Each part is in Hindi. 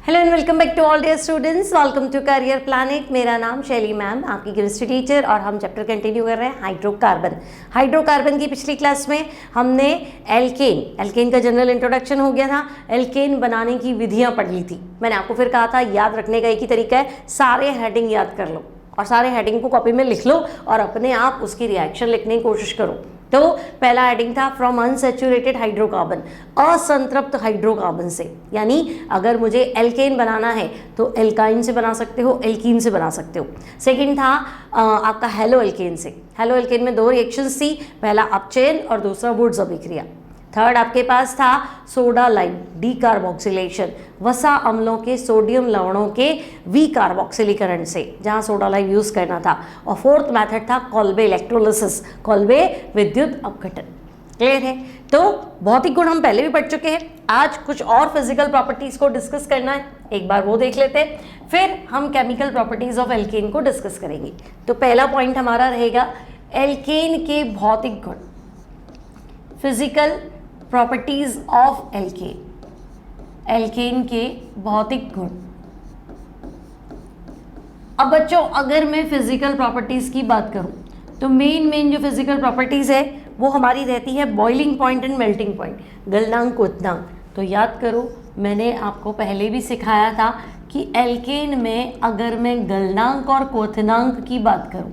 Hello and welcome back to all dear students, welcome to career planet. मेरा नाम शैली मैम, आपकी केमिस्ट्री टीचर, और हम चैप्टर कंटिन्यू कर रहे हैं हाइड्रोकार्बन। हाइड्रोकार्बन की पिछली क्लास में हमने एल्केन का जनरल इंट्रोडक्शन हो गया था। एल्केन बनाने की विधियां पढ़ ली थी। मैंने आपको फिर कहा था याद रखने का एक ही तरीका है, सारे हेडिंग याद कर लो और सारे हेडिंग को कॉपी में लिख लो और अपने आप उसकी रिएक्शन लिखने की कोशिश करो। तो पहला हेडिंग था फ्रॉम अनसैचुरेटेड हाइड्रोकार्बन, असंतृप्त हाइड्रोकार्बन से। यानी अगर मुझे एल्केन बनाना है तो एल्काइन से बना सकते हो, एल्कीन से बना सकते हो। सेकंड था आपका हेलो एल्केन से। हेलो एल्केन में दो रिएक्शंस थी, पहला अपचयन और दूसरा वुड्स अभिक्रिया। थर्ड आपके पास था सोडा लाइम डीकार्बोक्सिलेशन, वसा अम्लों के सोडियम लवणों के विकार्बोक्सिलीकरण से, जहां सोडा लाइम यूज करना था। और फोर्थ मेथड था कोल्बे इलेक्ट्रोलिसिस, कोल्बे विद्युत अपघटन। क्लियर है? तो भौतिक गुण हम पहले भी पढ़ चुके हैं। आज कुछ और फिजिकल प्रॉपर्टीज को डिस्कस करना है, एक बार वो देख लेते हैं, फिर हम केमिकल प्रॉपर्टीज ऑफ एल्केन को डिस्कस करेंगे। तो पहला पॉइंट हमारा रहेगा एल्केन के भौतिक गुण, physical properties of alkane, alkane के भौतिक गुण। अब बच्चों अगर मैं फिजिकल प्रॉपर्टीज की बात करूं तो मेन जो फिजिकल प्रॉपर्टीज है वो हमारी रहती है boiling point and melting point, गलनांक क्वथनांक। तो याद करो मैंने आपको पहले भी सिखाया था कि एल्केन में अगर मैं गलनांक और क्वथनांक की बात करूं,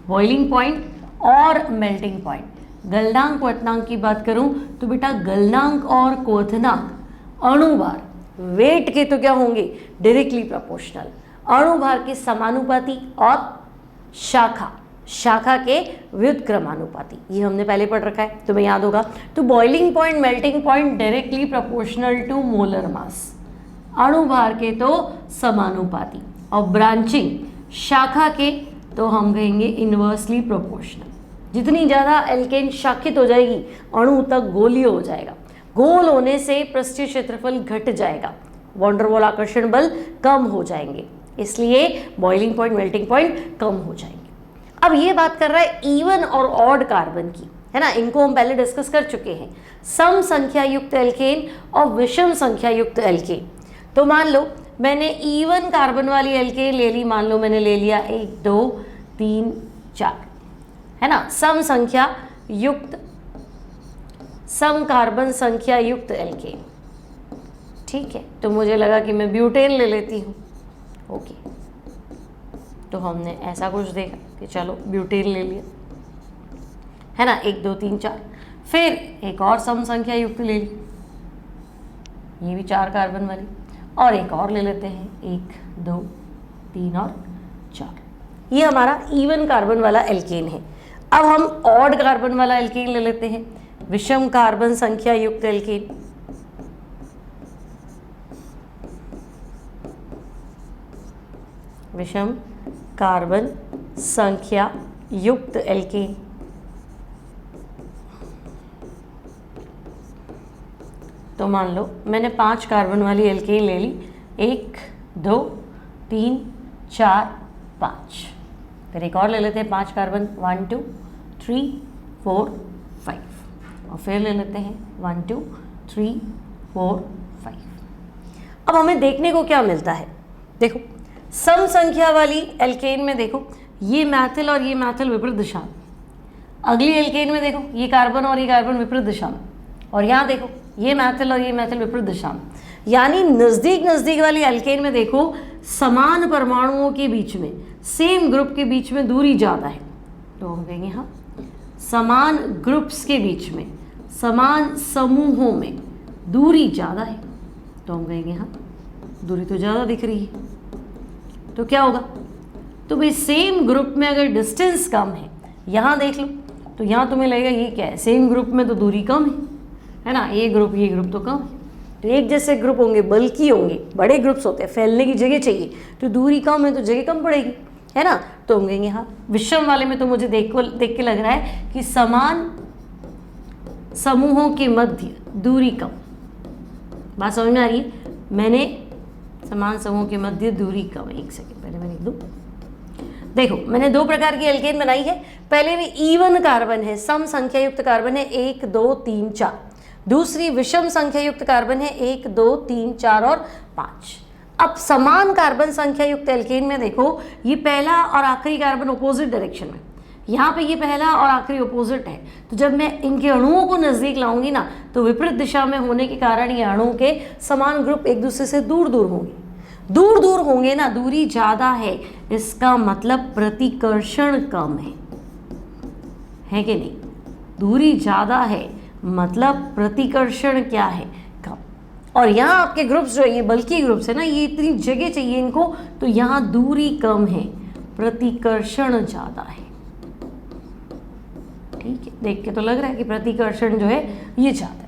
बॉइलिंग पॉइंट और मेल्टिंग पॉइंट, गलनांक क्वथनांक की बात करूं तो बेटा गलनांक और क्वथनांक अणुभार वेट के तो क्या होंगे, डायरेक्टली प्रोपोर्शनल, अणुभार के समानुपाती और शाखा के व्युत्क्रमानुपाती। ये हमने पहले पढ़ रखा है, तुम्हें याद होगा। तो boiling point melting point directly proportional to molar mass, अणुभार के तो समानुपाती, और ब्रांचिंग शाखा के तो हम कहेंगे इनवर्सली प्रोपोर्शनल। जितनी ज़्यादा एल्केन शाखित हो जाएगी अणु तक गोलीय हो जाएगा, गोल होने से पृष्ठीय क्षेत्रफल घट जाएगा, वॉन डेर वाल आकर्षण बल कम हो जाएंगे, इसलिए बॉइलिंग पॉइंट मेल्टिंग पॉइंट कम हो जाएंगे। अब ये बात कर रहा है इवन और ऑड कार्बन की, है ना, इनको हम पहले डिस्कस कर चुके हैं। सम संख्या युक्त एल्केन और विषम संख्या युक्त एल्केन। तो मान लो मैंने इवन कार्बन वाली एल्केन ले ली, मान लो मैंने ले लिया 1 2 3 4, है ना, सम संख्या युक्त, सम कार्बन संख्या युक्त एल्केन। ठीक है, तो मुझे लगा कि मैं ब्यूटेन ले लेती हूँ। ओके, तो हमने ऐसा कुछ देखा कि चलो ब्यूटेन ले लिया, है ना, 1 2 3 4। फिर एक और सम संख्या युक्त ले ली, ये भी 4 कार्बन वाली, और एक और ले लेते हैं 1 2 3 और 4। ये हमारा इवन कार्बन वाला एल्केन है। अब हम ऑड कार्बन वाला एल्केन ले लेते हैं, विषम कार्बन संख्या युक्त एल्केन। विषम कार्बन संख्या युक्त एल्केन। तो मान लो मैंने 5 कार्बन वाली एल्केन ले ली, 1 2 3 4 5। फिर एक और ले लेते हैं 5 कार्बन, 1 2 3 4 5, और फिर ले लेते हैं 1 2 3 4 5। अब हमें देखने को क्या मिलता है, देखो सम संख्या वाली एल्केन में देखो ये मैथिल और ये मैथिल विपरीत दिशा में, अगली एल्केन में देखो ये कार्बन और ये कार्बन विपरीत दिशा में, और यहाँ देखो ये मैथिल और ये मैथिल विपरीत दिशा में। यानी नज़दीक वाली एल्केन में देखो समान परमाणुओं के बीच में, सेम ग्रुप के बीच में दूरी ज़्यादा है, तो हम कहेंगे हाँ समान ग्रुप्स के बीच में, समान समूहों में दूरी ज़्यादा है, तो हम कहेंगे हाँ दूरी तो ज़्यादा दिख रही है। तो क्या होगा, तो भाई सेम ग्रुप में अगर डिस्टेंस कम है, यहाँ देख लो तो यहाँ तुम्हें लगेगा ये क्या है, सेम ग्रुप में तो दूरी कम है ना, ये ग्रुप तो कम है। तो एक जैसे ग्रुप होंगे, बल्कि होंगे, बड़े ग्रुप्स होते हैं, फैलने की जगह चाहिए, तो दूरी कम है तो जगह कम पड़ेगी, है ना। तो हम कहेंगे हाँ विषम वाले में तो मुझे देख के लग रहा है कि समान समूहों के मध्य दूरी कम। बात समझ में आ रही है? मैंने समान समूहों के मध्य दूरी कम, एक सेकेंड पहले मैं लिख दूँ। देखो मैंने 2 प्रकार की एल्केन बनाई है। पहले में इवन कार्बन है, सम संख्या युक्त कार्बन है 1 2 3 4। दूसरी विषम संख्या युक्त कार्बन है 1 2 3 4 और 5। अब समान कार्बन संख्या युक्त एल्केन में देखो, ये पहला और आखिरी कार्बन अपोजिट डायरेक्शन में, यहाँ पे ये पहला और आखिरी अपोजिट है, तो जब मैं इनके अणुओं को नजदीक लाऊंगी ना, तो विपरीत दिशा में होने के कारण ये अणु के समान ग्रुप एक दूसरे से दूर दूर होंगे। दूर दूर होंगे ना, दूरी ज्यादा है, इसका मतलब प्रतिकर्षण कम है कि नहीं? दूरी ज्यादा है मतलब प्रतिकर्षण क्या है? कम। और यहाँ आपके ग्रुप्स जो है, ये बल्कि ग्रुप्स है ना, ये इतनी जगह चाहिए इनको, तो यहाँ दूरी कम है, प्रतिकर्षण ज्यादा है। ठीक है, देख के तो लग रहा है कि प्रतिकर्षण जो है ये ज्यादा है।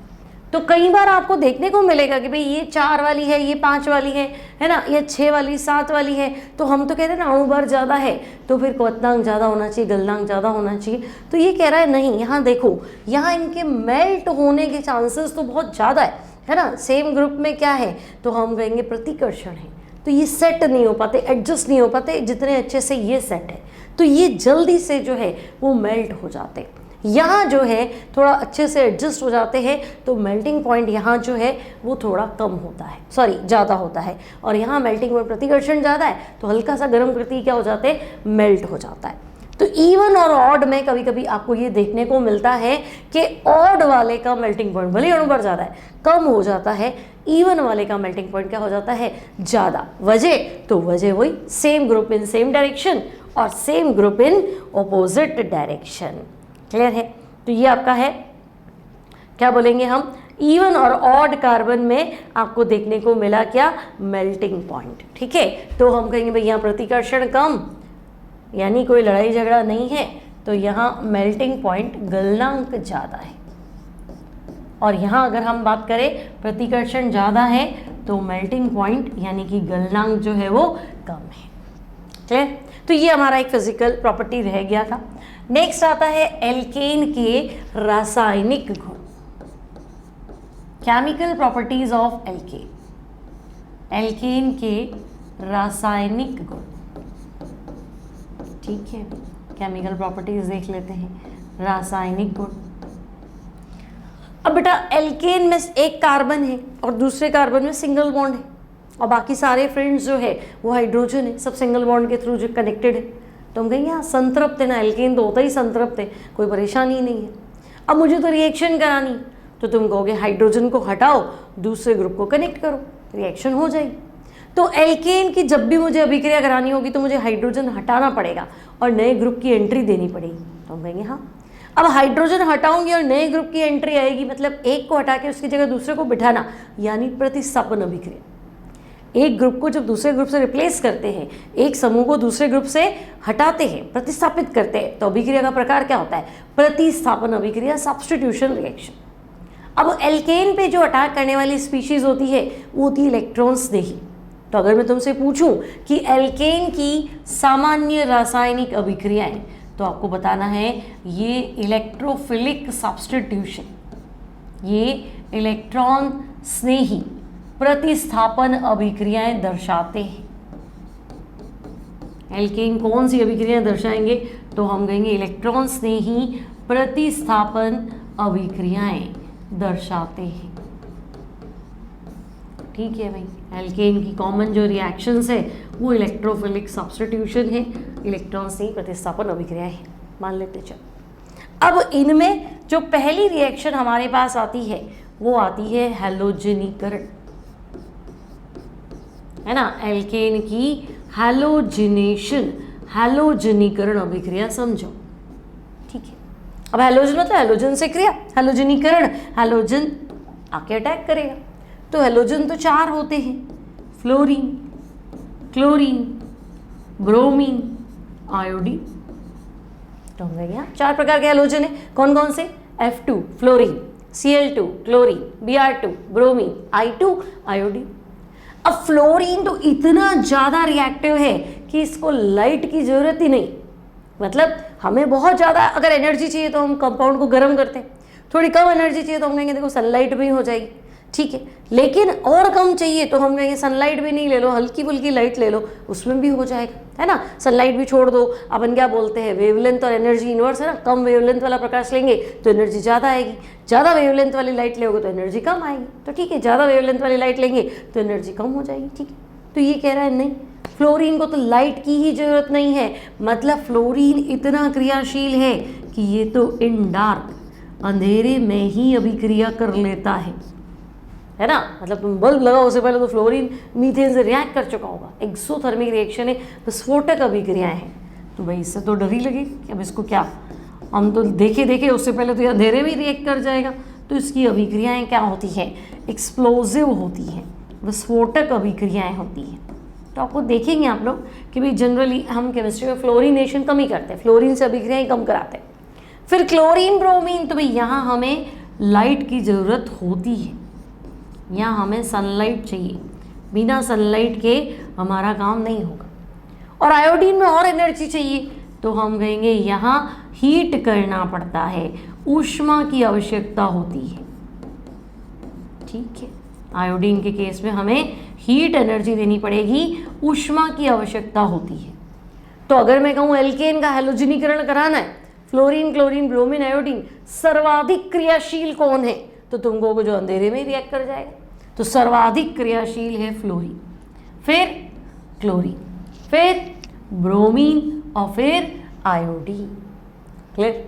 तो कई बार आपको देखने को मिलेगा कि भाई ये 4 वाली है, ये 5 वाली है ना, ये 6 वाली, 7 वाली है, तो हम तो कहते हैं ना अणुभार ज़्यादा है तो फिर क्वथनांक ज़्यादा होना चाहिए, गलनांक ज़्यादा होना चाहिए। तो ये कह रहा है नहीं, यहाँ देखो, यहाँ इनके मेल्ट होने के चांसेस तो बहुत ज़्यादा है ना। सेम ग्रुप में क्या है, तो हम कहेंगे प्रतिकर्षण है, तो ये सेट नहीं हो पाते, एडजस्ट नहीं हो पाते जितने अच्छे से ये सेट है, तो ये जल्दी से जो है वो मेल्ट हो जाते। यहाँ जो है थोड़ा अच्छे से एडजस्ट हो जाते हैं, तो मेल्टिंग पॉइंट यहाँ जो है वो थोड़ा कम होता है, सॉरी ज़्यादा होता है, और यहाँ मेल्टिंग पॉइंट प्रतिकर्षण ज़्यादा है, तो हल्का सा गर्म करती क्या हो जाते हैं, मेल्ट हो जाता है। तो इवन और ऑड में कभी कभी आपको ये देखने को मिलता है कि ऑड वाले का मेल्टिंग पॉइंट भले अणुभार ज़्यादा है कम हो जाता है, इवन वाले का मेल्टिंग पॉइंट क्या हो जाता है, ज़्यादा। वजह तो वजह वही, same group in same direction और same group in opposite direction. Clear है? तो ये आपका है, क्या बोलेंगे हम, इवन और ऑड कार्बन में आपको देखने को मिला क्या, मेल्टिंग पॉइंट। ठीक है, तो हम कहेंगे भाई यहाँ प्रतिकर्षण कम, यानी कोई लड़ाई झगड़ा नहीं है, तो यहाँ मेल्टिंग पॉइंट गलनांक ज़्यादा है। और यहाँ अगर हम बात करें प्रतिकर्षण ज़्यादा है तो मेल्टिंग पॉइंट यानी कि गलनांक जो है वो कम है। क्लियर? तो ये हमारा एक फिजिकल प्रॉपर्टी रह गया था। नेक्स्ट आता है एल्केन के रासायनिक गुण, chemical properties of alkane. Alkane के रासायनिक गुण, ठीक है, केमिकल प्रॉपर्टीज देख लेते हैं, रासायनिक गुण। अब बेटा एल्केन में एक कार्बन है और दूसरे कार्बन में सिंगल बॉन्ड है, और बाकी सारे फ्रेंड्स जो है वो हाइड्रोजन है, सब सिंगल बॉन्ड के थ्रू जो कनेक्टेड है। तो हम कहेंगे हाँ संतृप्त है ना, एल्केन तो होता ही संतृप्त है, कोई परेशानी नहीं है। अब मुझे तो रिएक्शन करानी, तो तुम कहोगे हाइड्रोजन को हटाओ, दूसरे ग्रुप को कनेक्ट करो, रिएक्शन हो जाएगी। तो एल्केन की जब भी मुझे अभिक्रिया करानी होगी तो मुझे हाइड्रोजन हटाना पड़ेगा और नए ग्रुप की एंट्री देनी पड़ेगी। तो हम कहेंगे हाँ, अब हाइड्रोजन हटाऊंगी और नए ग्रुप की एंट्री आएगी, मतलब एक को हटा के उसकी जगह दूसरे को बिठाना, यानी प्रतिस्थापन अभिक्रिया। एक ग्रुप को जब दूसरे ग्रुप से रिप्लेस करते हैं, एक समूह को दूसरे ग्रुप से हटाते हैं, प्रतिस्थापित करते हैं, तो अभिक्रिया का प्रकार क्या होता है, प्रतिस्थापन अभिक्रिया, सब्स्टिट्यूशन रिएक्शन। अब एल्केन पे जो अटैक करने वाली स्पीशीज होती है वो होती है इलेक्ट्रॉन स्नेही। तो अगर मैं तुमसे पूछूं कि एल्केन की सामान्य रासायनिक अभिक्रियाएं, तो आपको बताना है ये इलेक्ट्रोफिलिक सब्स्टिट्यूशन, ये इलेक्ट्रॉन स्नेही प्रतिस्थापन अभिक्रियाएं दर्शाते हैं। एल्केन कौन सी अभिक्रियाएं दर्शाएंगे, तो हम कहेंगे इलेक्ट्रॉन स्नेही प्रतिस्थापन अभिक्रियाएं दर्शाते हैं। ठीक है भाई, एल्केन की कॉमन जो रिएक्शंस है वो इलेक्ट्रोफिलिक सब्स्टिट्यूशन है, इलेक्ट्रॉन स्नेही प्रतिस्थापन अभिक्रियाएं है, मान लेते चलो। अब इनमें जो पहली रिएक्शन हमारे पास आती है वो आती है हैलोजनीकरण, है ना। एल्केन की हैलोजिनेशन, हैलोजनीकरण अभिक्रिया समझो। ठीक है, अब हैलोजन मतलब हैलोजन से क्रिया, हैलोजनीकरण, हैलोजन आके अटैक करेगा। तो हैलोजन तो 4 होते हैं, फ्लोरीन, क्लोरीन, ब्रोमीन, आयोडीन। तो हम कहेंगे 4 प्रकार के हैलोजन है, कौन कौन से, F2 fluorine, Cl2 chlorine, Br2 bromine, I2 iodine. अब फ्लोरीन तो इतना ज़्यादा रिएक्टिव है कि इसको लाइट की ज़रूरत ही नहीं, मतलब हमें बहुत ज़्यादा अगर एनर्जी चाहिए तो हम कंपाउंड को गर्म करते हैं, थोड़ी कम एनर्जी चाहिए तो हम कहेंगे देखो सनलाइट भी हो जाएगी, ठीक है। लेकिन और कम चाहिए तो हम कहेंगे सनलाइट भी नहीं ले लो, हल्की फुल्की लाइट ले लो, उसमें भी हो जाएगा, है ना। सनलाइट भी छोड़ दो, अपन क्या बोलते हैं वेवलेंथ और एनर्जी इनवर्स है ना, कम वेवलेंथ वाला प्रकाश लेंगे तो एनर्जी ज़्यादा आएगी, ज़्यादा वेवलेंथ वाली लाइट लोगे तो एनर्जी कम आएगी। तो ठीक है, ज़्यादा वेवलेंथ वाली लाइट लेंगे तो एनर्जी कम हो जाएगी, ठीक है। तो ये कह रहा है नहीं, फ्लोरीन को तो लाइट की ही जरूरत नहीं है, मतलब फ्लोरीन इतना क्रियाशील है कि ये तो इन डार्क, अंधेरे में ही अभिक्रिया कर लेता है ना। मतलब तुम बल्ब लगाओ उससे पहले तो फ्लोरीन मीथेन से रिएक्ट कर चुका होगा। एक्सोथर्मिक रिएक्शन है, विस्फोटक अभिक्रियाएं हैं। तो भाई इससे तो डर ही लगे कि अब इसको क्या, हम तो देखे उससे पहले तो ये अंधेरे में रिएक्ट कर जाएगा। तो इसकी अभिक्रियाएं क्या होती हैं, एक्सप्लोजिव होती हैं, विस्फोटक अभिक्रियाएं होती हैं। तो आपको देखेंगे आप लोग कि भाई जनरली हम केमिस्ट्री में फ्लोरीनेशन कम ही करते हैं, फ्लोरीन से अभिक्रियाएं कम कराते हैं। फिर क्लोरीन ब्रोमीन, तो भाई यहाँ हमें लाइट की ज़रूरत होती है, यहाँ हमें सनलाइट चाहिए, बिना सनलाइट के हमारा काम नहीं होगा। और आयोडीन में और एनर्जी चाहिए, तो हम कहेंगे यहाँ हीट करना पड़ता है, ऊष्मा की आवश्यकता होती है। ठीक है, आयोडीन के केस में हमें हीट एनर्जी देनी पड़ेगी, ऊष्मा की आवश्यकता होती है। तो अगर मैं कहूँ एल्केन का हैलोजनीकरण कराना है, फ्लोरीन, क्लोरीन, ब्रोमीन, आयोडीन, सर्वाधिक क्रियाशील कौन है, तो तुम कहोगे जो अंधेरे में रिएक्ट कर जाएगा। तो सर्वाधिक क्रियाशील है फ्लोरीन, फिर क्लोरीन, फिर ब्रोमीन और फिर आयोडीन। क्लियर।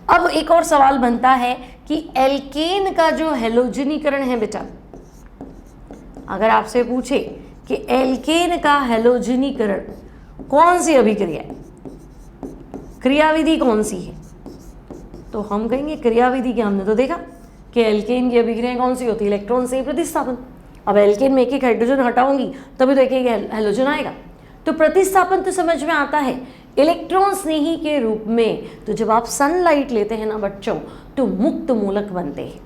अब एक और सवाल बनता है कि एल्केन का जो हैलोजनीकरण है बेटा, अगर आपसे पूछे कि एल्केन का हैलोजनीकरण कौन सी अभिक्रिया है, क्रियाविधि कौन सी है, तो हम कहेंगे क्रियाविधि की हमने तो देखा कि एल्केन की अभिक्रिया कौन सी होती है, इलेक्ट्रॉन से ही प्रतिस्थापन। अब एल्केन में एक एक हाइड्रोजन हटाऊंगी तभी तो एक एक हैलोजन आएगा। तो प्रतिस्थापन तो समझ में आता है, इलेक्ट्रॉन स्नेही के रूप में। तो जब आप सनलाइट लेते हैं ना बच्चों, तो मुक्त मूलक बनते हैं।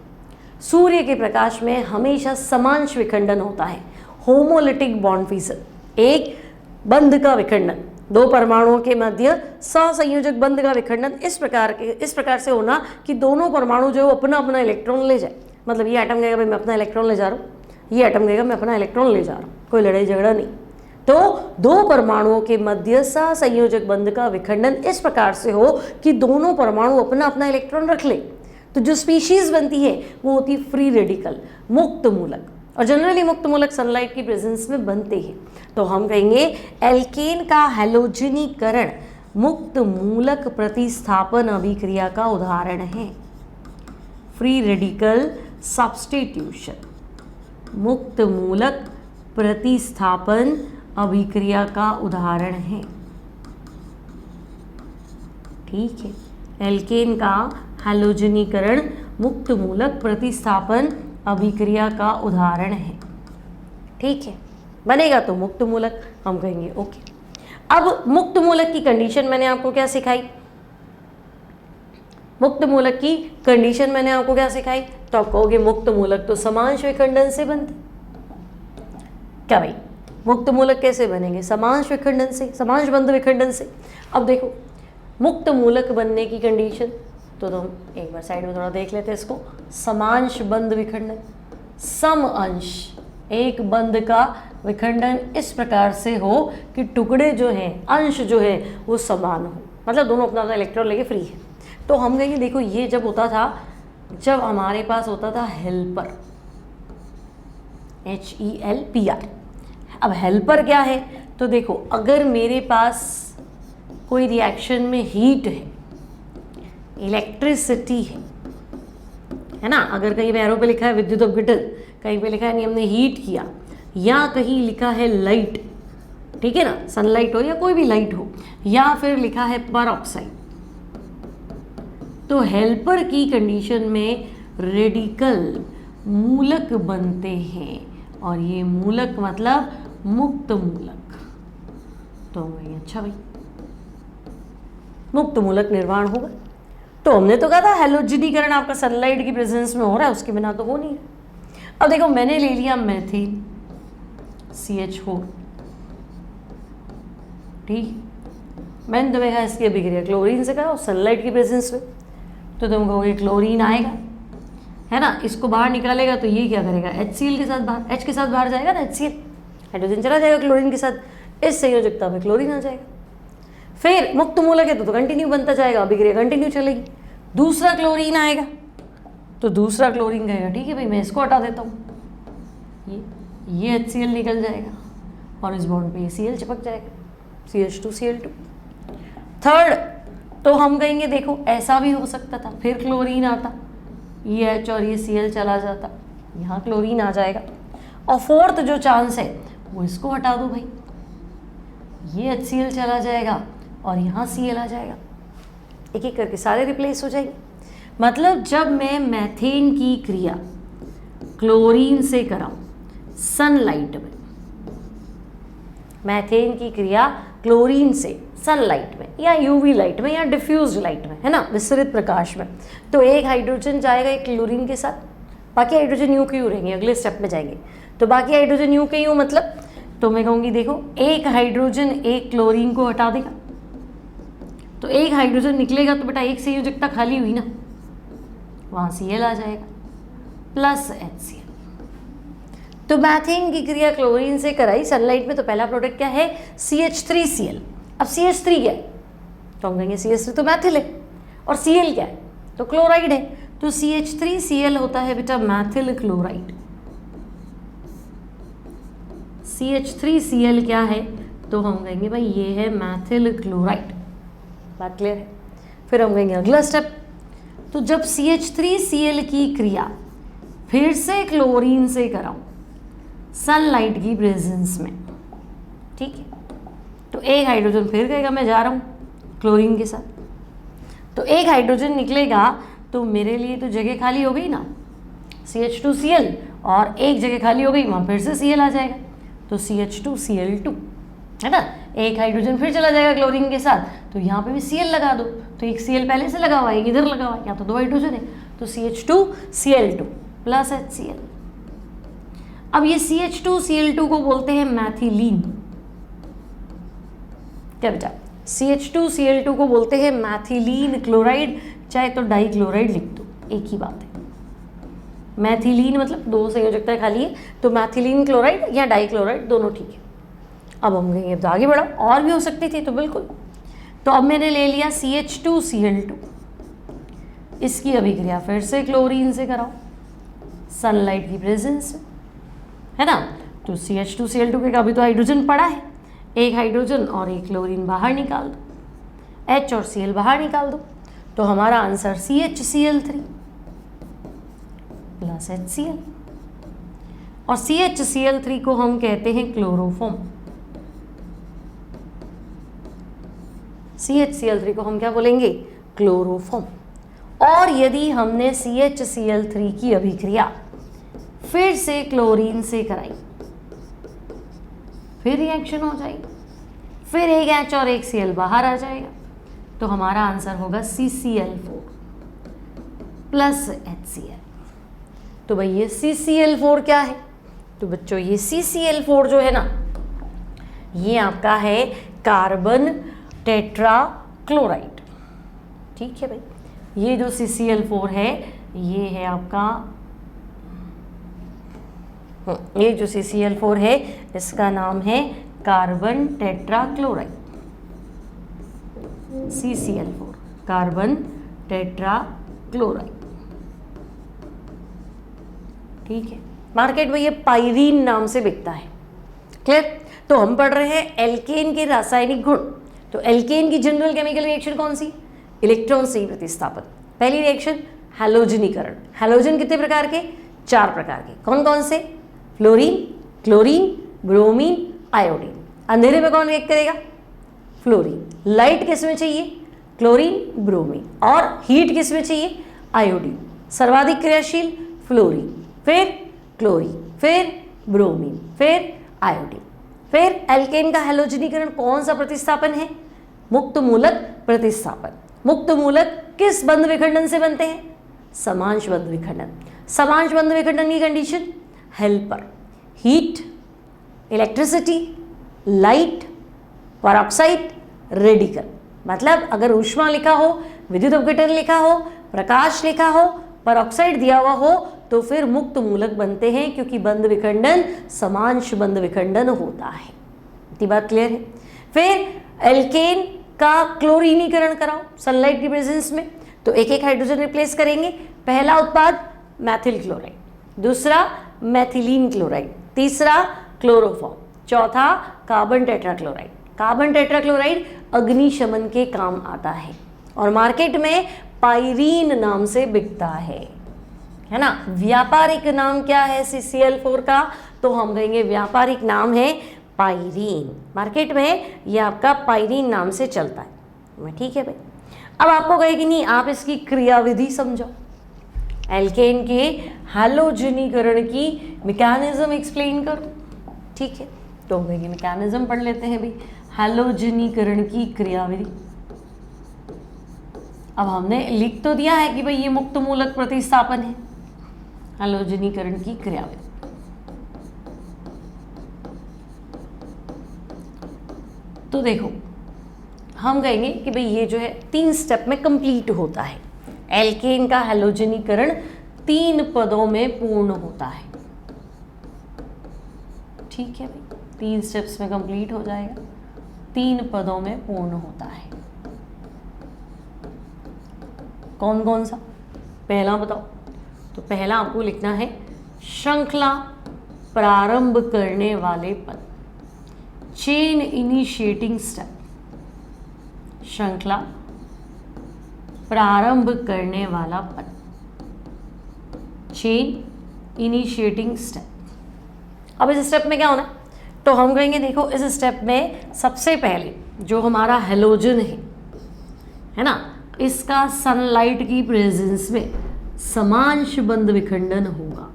सूर्य के प्रकाश में हमेशा समांश विखंडन होता है, होमोलिटिक बॉन्ड फिशन, एक बंध का विखंडन, दो परमाणुओं के मध्य सहसंयोजक बंध का विखंडन इस प्रकार से होना कि दोनों परमाणु जो अपना अपना इलेक्ट्रॉन ले जाए। मतलब ये एटम कहेगा भाई मैं अपना इलेक्ट्रॉन ले जा रहा हूँ, ये एटम कहेगा मैं अपना इलेक्ट्रॉन ले जा रहा हूँ, कोई लड़ाई झगड़ा नहीं। तो दो परमाणुओं के मध्य सहसंयोजक बंध का विखंडन इस प्रकार से हो कि दोनों परमाणु अपना अपना इलेक्ट्रॉन रख ले। तो जो स्पीशीज बनती है वो होती है फ्री रेडिकल, मुक्त मूलक, और जनरली मुक्त मूलक सनलाइट की प्रेजेंस में बनते हैं। तो हम कहेंगे एल्केन का हैलोजनीकरण मुक्त मूलक प्रतिस्थापन अभिक्रिया का उदाहरण है। फ्री रेडिकल सब्स्टिट्यूशन, मुक्त मूलक प्रतिस्थापन अभिक्रिया का उदाहरण है। ठीक है, एल्केन का हैलोजनीकरण मुक्त मूलक प्रतिस्थापन अभिक्रिया का उदाहरण है। ठीक है, बनेगा तो मुक्त मूलक, हम कहेंगे ओके। अब मुक्त मूलक की कंडीशन मैंने आपको क्या सिखाई, मुक्त मूलक की कंडीशन मैंने आपको क्या सिखाई, तो आप कहोगे मुक्त मूलक तो समांश विखंडन से बनते। क्या भाई, मुक्त मूलक कैसे बनेंगे, समांश विखंडन से, समांश बंध विखंडन से। अब देखो मुक्त मूलक बनने की कंडीशन, तो तुम एक बार साइड में थोड़ा देख लेते हैं इसको। समांश बंध विखंडन, सम अंश, एक बंध का विखंडन इस प्रकार से हो कि टुकड़े जो हैं, अंश जो है वो समान हो, मतलब दोनों अपना अपना इलेक्ट्रॉन लेके फ्री है। तो हम कहेंगे देखो ये जब होता था, जब हमारे पास होता था हेल्पर, HELPR। अब हेल्पर क्या है, तो देखो अगर मेरे पास कोई रिएक्शन में हीट है, इलेक्ट्रिसिटी है ना, अगर कहीं पे एरो पे लिखा है विद्युत अपघटन, कहीं पे लिखा है नहीं हमने हीट किया, या कहीं लिखा है लाइट, ठीक है ना, सनलाइट हो या कोई भी लाइट हो, या फिर लिखा है परऑक्साइड, तो हेल्पर की कंडीशन में रेडिकल मूलक बनते हैं, और ये मूलक मतलब मुक्त मूलक। तो अच्छा भाई मुक्त मूलक निर्माण होगा। तो हमने तो कहा था हैलोजनीकरण आपका सनलाइट की प्रेजेंस में हो रहा है, उसके बिना तो हो नहीं रहा। अब देखो मैंने ले लिया मेथिल CH4, ठीक, मैंने तुम्हें कहा इसकी अभिक्रिया क्लोरीन से करा सनलाइट की प्रेजेंस में, तो तुम कहोगे क्लोरीन आएगा, है ना, इसको बाहर निकालेगा तो ये क्या करेगा, HCl के साथ बाहर, H के साथ बाहर जाएगा ना, HCl, हाइड्रोजन चला जाएगा क्लोरीन के साथ, इस संयोजकता में क्लोरीन आ जाएगा। फिर मुक्त मूलक है तो कंटिन्यू बनता जाएगा, अभिक्रिया कंटिन्यू चलेगी। दूसरा क्लोरीन आएगा तो दूसरा क्लोरीन कहेगा ठीक है भाई मैं इसको हटा देता हूँ, ये HCl निकल जाएगा, और इस बॉन्ड पे Cl चिपक जाएगा, CH2Cl2। थर्ड तो हम कहेंगे देखो ऐसा भी हो सकता था, फिर क्लोरीन आता, ये H और ये Cl चला जाता, यहाँ क्लोरीन आ जाएगा। और फोर्थ जो चांस है वो इसको हटा दो भाई, ये HCl चला जाएगा और यहाँ Cl आ जाएगा, एक एक करके सारे रिप्लेस हो जाएंगे। मतलब जब मैं मैथेन की क्रिया क्लोरीन से कराऊं सनलाइट में, मैथेन की क्रिया क्लोरीन से सनलाइट में या यूवी लाइट में या डिफ्यूज लाइट में, है ना, विसरित प्रकाश में, तो एक हाइड्रोजन जाएगा एक क्लोरीन के साथ, बाकी हाइड्रोजन यूं के यूं रहेंगे। अगले स्टेप में जाएंगे तो बाकी हाइड्रोजन यूं के यूं, मतलब तो मैं कहूँगी देखो एक हाइड्रोजन एक क्लोरीन को हटा देगा, तो एक हाइड्रोजन निकलेगा तो बेटा एक संयोजकता खाली हुई ना, वहाँ Cl आ जाएगा प्लस HCl। तो मैथेन की क्रिया क्लोरीन से कराई सनलाइट में, तो पहला प्रोडक्ट क्या है CH3Cl। अब CH3 क्या है तो हम कहेंगे CH3 तो मैथिल है, और Cl क्या है तो क्लोराइड है, तो CH3Cl होता है बेटा मैथिल क्लोराइड। CH3Cl क्या है तो हम कहेंगे भाई ये है मैथिल क्लोराइड। बात क्लियर है। फिर हम कहेंगे अगला स्टेप, तो जब CH3Cl की क्रिया फिर से क्लोरीन से कराऊं सनलाइट की प्रेजेंस में, ठीक है, तो एक हाइड्रोजन फिर कहेगा मैं जा रहा हूँ क्लोरीन के साथ, तो एक हाइड्रोजन निकलेगा तो मेरे लिए तो जगह खाली हो गई ना, CH2Cl, और एक जगह खाली हो गई वहाँ फिर से Cl आ जाएगा, तो CH2Cl2, है ना। एक हाइड्रोजन फिर चला जाएगा क्लोरीन के साथ, तो यहाँ पे भी Cl लगा दो, तो एक Cl पहले से लगा हुआ है, एक इधर लगा हुआ है, यहाँ तो दो हाइड्रोजन है, तो CH2Cl2 प्लस HCl। अब ये CH2Cl2 को बोलते हैं मैथिलीन। क्या बेटा CH2Cl2 को बोलते हैं मैथिलीन क्लोराइड, चाहे तो डाई क्लोराइड लिख दो, एक ही बात है। मैथिलीन मतलब दो संयोजकताएं खाली है, तो मैथिलीन क्लोराइड या डाई क्लोराइड दोनों ठीक है। अब हम कहेंगे तो आगे बढ़ो, और भी हो सकती थी, तो बिल्कुल। तो अब मैंने ले लिया CH2Cl2, इसकी अभिक्रिया फिर से क्लोरीन से कराओ सनलाइट की प्रेजेंस में, है ना, तो CH2Cl2 के अभी तो हाइड्रोजन पड़ा है, एक हाइड्रोजन और एक क्लोरीन बाहर निकाल दो, H और Cl बाहर निकाल दो, तो हमारा आंसर CHCl3 प्लस HCl। और CHCl3 को हम कहते हैं क्लोरोफॉर्म। CHCl3 को हम क्या बोलेंगे क्लोरोफॉर्म। और यदि हमने CHCl3 की अभिक्रिया फिर से क्लोरीन से कराई, फिर रिएक्शन हो जाएगी, फिर एक H और एक Cl बाहर आ जाएगा, तो हमारा आंसर होगा CCl4 प्लस HCl। तो भाई ये CCl4 क्या है, तो बच्चों ये CCl4 जो है ना, ये आपका है कार्बन टेट्रा क्लोराइड, ठीक है भाई। ये जो CCl4 है ये है आपका, ये जो CCl4 है इसका नाम है carbon tetra chloride, CCl4 carbon tetra chloride, ठीक है। मार्केट में ये पाइरीन नाम से बिकता है, क्लियर। तो हम पढ़ रहे हैं एल्केन के रासायनिक गुण। तो एल्केन की जनरल केमिकल रिएक्शन कौन सी, इलेक्ट्रॉन से ही प्रतिस्थापन। पहली रिएक्शन हैलोजनीकरण। हैलोजन कितने प्रकार के, 4 प्रकार के, कौन कौन से, फ्लोरीन, क्लोरीन, ब्रोमीन, आयोडीन। अंधेरे में कौन रिएक्ट करेगा, फ्लोरीन। लाइट किस में चाहिए, क्लोरीन, ब्रोमीन। और हीट किस में चाहिए, आयोडीन। सर्वाधिक क्रियाशील फ्लोरीन, फिर क्लोरीन, फिर ब्रोमीन, फिर आयोडीन। फिर एल्केन का हैलोजनीकरण कौन सा प्रतिस्थापन है, मुक्त मूलक प्रतिस्थापन। मुक्त मूलक किस बंध विखंडन से बनते हैं, समांश बंध विखंडन। समांश बंध विखंडन की condition, helper, heat, electricity, light, peroxide, radical. मतलब अगर ऊष्मा लिखा हो, विद्युत अपघटन लिखा हो, प्रकाश लिखा हो, परऑक्साइड दिया हुआ हो, तो फिर मुक्त मूलक बनते हैं, क्योंकि बंध विखंडन समांश बंध विखंडन होता है। इतनी बात क्लियर है। फिर एल्केन का क्लोरीनीकरण कराओ सनलाइट की प्रेजेंस में, तो एक एक हाइड्रोजन रिप्लेस करेंगे। पहला उत्पाद मैथिल क्लोराइड, दूसरा मैथिलीन क्लोराइड, तीसरा क्लोरोफॉर्म, चौथा कार्बन टेट्राक्लोराइड। कार्बन टेट्राक्लोराइड अग्निशमन के काम आता है और मार्केट में पाइरीन नाम से बिकता है ना। व्यापारिक नाम क्या है CCl4 का? तो हम कहेंगे व्यापारिक नाम है पाइरीन। मार्केट में ये आपका पाइरीन नाम से चलता है। ठीक है भाई। अब आपको कहेगी नहीं, आप इसकी क्रियाविधि समझो, एल्केन के हैलोजनीकरण की मैकेनिज्म एक्सप्लेन करो। ठीक है, तो हम कहेंगे मैकेनिज्म पढ़ लेते हैं भाई, हैलोजनीकरण की क्रियाविधि। अब हमने लिख तो दिया है कि भाई ये मुक्त मूलक प्रतिस्थापन है, हैलोजनीकरण की क्रियाविधि। तो देखो हम कहेंगे कि भाई ये जो है 3 स्टेप में कंप्लीट होता है। एल्केन का हैलोजनीकरण 3 पदों में पूर्ण होता है। ठीक है भाई, 3 स्टेप्स में कंप्लीट हो जाएगा, 3 पदों में पूर्ण होता है। कौन कौन सा? पहला बताओ। तो पहला आपको लिखना है श्रृंखला प्रारंभ करने वाले पद, चेन इनिशिएटिंग स्टेप। श्रृंखला प्रारंभ करने वाला पद, चेन इनिशिएटिंग स्टेप। अब इस स्टेप में क्या होना है? तो हम कहेंगे देखो इस स्टेप में सबसे पहले जो हमारा हेलोजन है ना, इसका सनलाइट की प्रेजेंस में समांश बंध विखंडन होगा,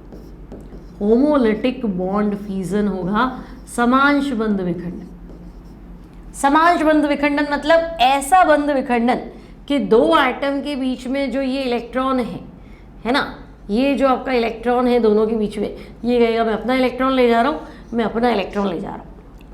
होमोलिटिक बॉन्ड फ्यूजन होगा, समांश बंध विखंडन। समांश बंध विखंडन मतलब ऐसा बंध विखंडन कि 2 एटम के बीच में जो ये इलेक्ट्रॉन है ना, ये जो आपका इलेक्ट्रॉन है दोनों के बीच में, ये कहेगा मैं अपना इलेक्ट्रॉन ले जा रहा हूँ, मैं अपना इलेक्ट्रॉन ले जा रहा हूँ।